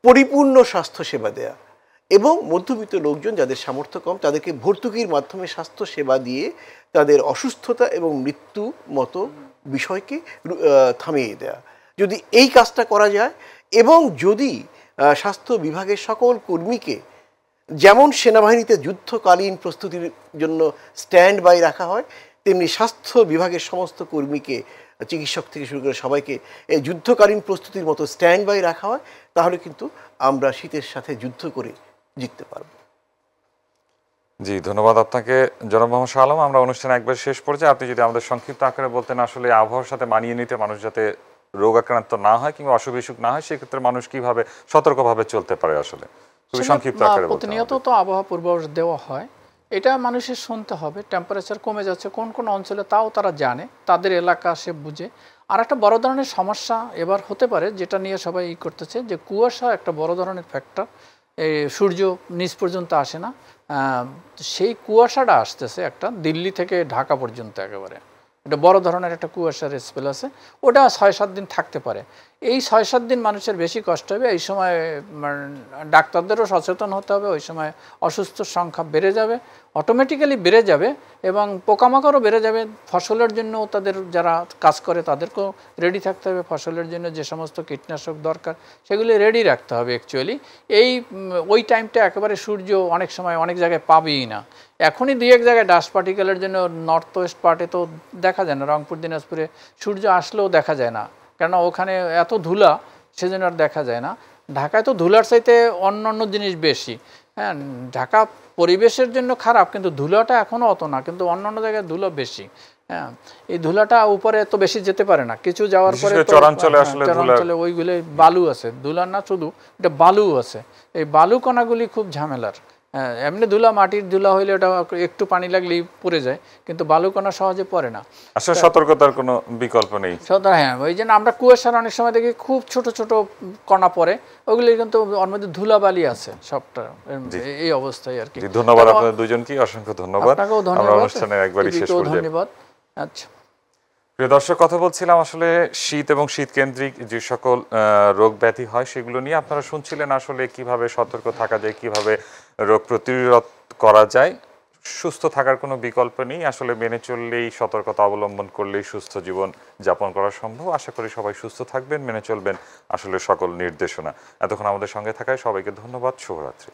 পরিপূর্ণ স্বাস্থ্যসেবা দেয়া, এবং মধ্যবিত্ত লোকজন যাদের সামর্থ্য কম তাদেরকে ভর্তুকির মাধ্যমে স্বাস্থ্যসেবা দিয়ে তাদের অসুস্থতা এবং মৃত্যু মতো বিষয়কে থামিয়ে দেয়া। যদি এই কাজটা করা যায়, এবং যদি স্বাস্থ্য বিভাগের সকল কর্মীকে যেমন সেনাবাহিনীতে যুদ্ধকালীন প্রস্তুতির জন্য স্ট্যান্ড বাই রাখা হয়, তেমনি স্বাস্থ্য বিভাগের সমস্ত কর্মীকে, চিকিৎসক থেকে শুরু করে সবাইকে এই যুদ্ধকালীন প্রস্তুতির মতো স্ট্যান্ড বাই রাখা হয়, তাহলে কিন্তু আমরা শীতের সাথে যুদ্ধ করে জিততে পারব। জি, ধন্যবাদ আপনাকে জনাব মোহাম্মদ শাহ আলম। আমরা অনুষ্ঠানে একবার শেষ পর্যায়ে আপনি যদি আমাদের সংক্ষিপ্ত আকারে বলতেন, আসলে আবহাওয়ার সাথে মানিয়ে নিতে মানুষ যাতে রোগ আক্রান্ত না হয় কিংবা অসুখ বিসুখ না হয়, সেক্ষেত্রে মানুষ কিভাবে সতর্কভাবে চলতে পারে, আসলে খুবই সংক্ষিপ্ত আকারে বলতেন। প্রতিনিয়ত তো আবহাওয়া পূর্বাভাস দেওয়া হয়, এটা মানুষের শুনতে হবে। টেম্পারেচার কমে যাচ্ছে কোন কোন অঞ্চলে, তাও তারা জানে, তাদের এলাকা সে বুঝে। আর একটা বড় ধরনের সমস্যা এবার হতে পারে, যেটা নিয়ে সবাই করতেছে, যে কুয়াশা একটা বড় ধরনের ফ্যাক্টর। এই সূর্য নিচ পর্যন্ত আসে না, সেই কুয়াশাটা আসতেছে একটা দিল্লি থেকে ঢাকা পর্যন্ত একেবারে, এটা বড় ধরনের একটা কুয়াশার স্পেল আছে, ওটা 6-7 দিন থাকতে পারে। এই 6-7 দিন মানুষের বেশি কষ্ট হবে। এই সময় ডাক্তারদেরও সচেতন হতে হবে, ওই সময় অসুস্থর সংখ্যা বেড়ে যাবে, অটোমেটিক্যালি বেড়ে যাবে, এবং পোকামাকড়ও বেড়ে যাবে। ফসলের জন্য তাদের যারা কাজ করে তাদেরকেও রেডি থাকতে হবে, ফসলের জন্য যে সমস্ত কীটনাশক দরকার সেগুলি রেডি রাখতে হবে। অ্যাকচুয়ালি ওই টাইমটা একেবারে সূর্য অনেক সময় অনেক জায়গায় পাবেই না। এখনই 2-1 জায়গায় ডাস্ট পার্টিকেলের জন্য নর্থ ওয়েস্ট পার্টে তো দেখা যায় না, রংপুর দিনাজপুরে সূর্য আসলেও দেখা যায় না, কেননা ওখানে এত ধুলা, সেজন্য আর দেখা যায় না। ঢাকায় তো ধুলার চাইতে অন্য জিনিস বেশি। হ্যাঁ, ঢাকা পরিবেশের জন্য খারাপ, কিন্তু ধুলাটা এখনও অত না, কিন্তু অন্য জায়গায় ধুলো বেশি। হ্যাঁ, এই ধুলাটা উপরে তো বেশি যেতে পারে না, কিছু যাওয়ার পরে চরাঞ্চলে ওইগুলো বালু আছে, ধুলা না শুধু, এটা বালু আছে। এই বালু কণাগুলি খুব ঝামেলার। হ্যাঁ, এমনি ধুলা, মাটির ধুলা হইলে ওটা একটু পানি লাগলেই পড়ে যায়, কিন্তু বালুকণা সহজে পড়ে না। আসলে সতর্কতার কোনো বিকল্প নেই। হ্যাঁ, ওই জন্য আমরা কুয়াশার অনেক সময় দেখি খুব ছোট ছোট কণা পড়ে, ওগুলি কিন্তু ওর মধ্যে ধুলাবালি আছে সবটা, এই অবস্থায় আর কি। ধন্যবাদ আপনাদের দুজনকে, অসংখ্য ধন্যবাদ। আপনাকেও ধন্যবাদ, অনুষ্ঠানের একবারই শেষ পর্যায়ে ধন্যবাদ। আচ্ছা, প্রিয় দর্শক, কথা বলছিলাম আসলে শীত এবং শীতকেন্দ্রিক যে সকল রোগ ব্যাধি হয় সেগুলো নিয়ে। আপনারা শুনছিলেন আসলে কিভাবে সতর্ক থাকা যায়, কিভাবে রোগ প্রতিরোধ করা যায়। সুস্থ থাকার কোনো বিকল্প নেই, আসলে মেনে চললেই, সতর্কতা অবলম্বন করলেই সুস্থ জীবন যাপন করা সম্ভব। আশা করি সবাই সুস্থ থাকবেন, মেনে চলবেন আসলে সকল নির্দেশনা। এতক্ষণ আমাদের সঙ্গে থাকায় সবাইকে ধন্যবাদ। শুভরাত্রি।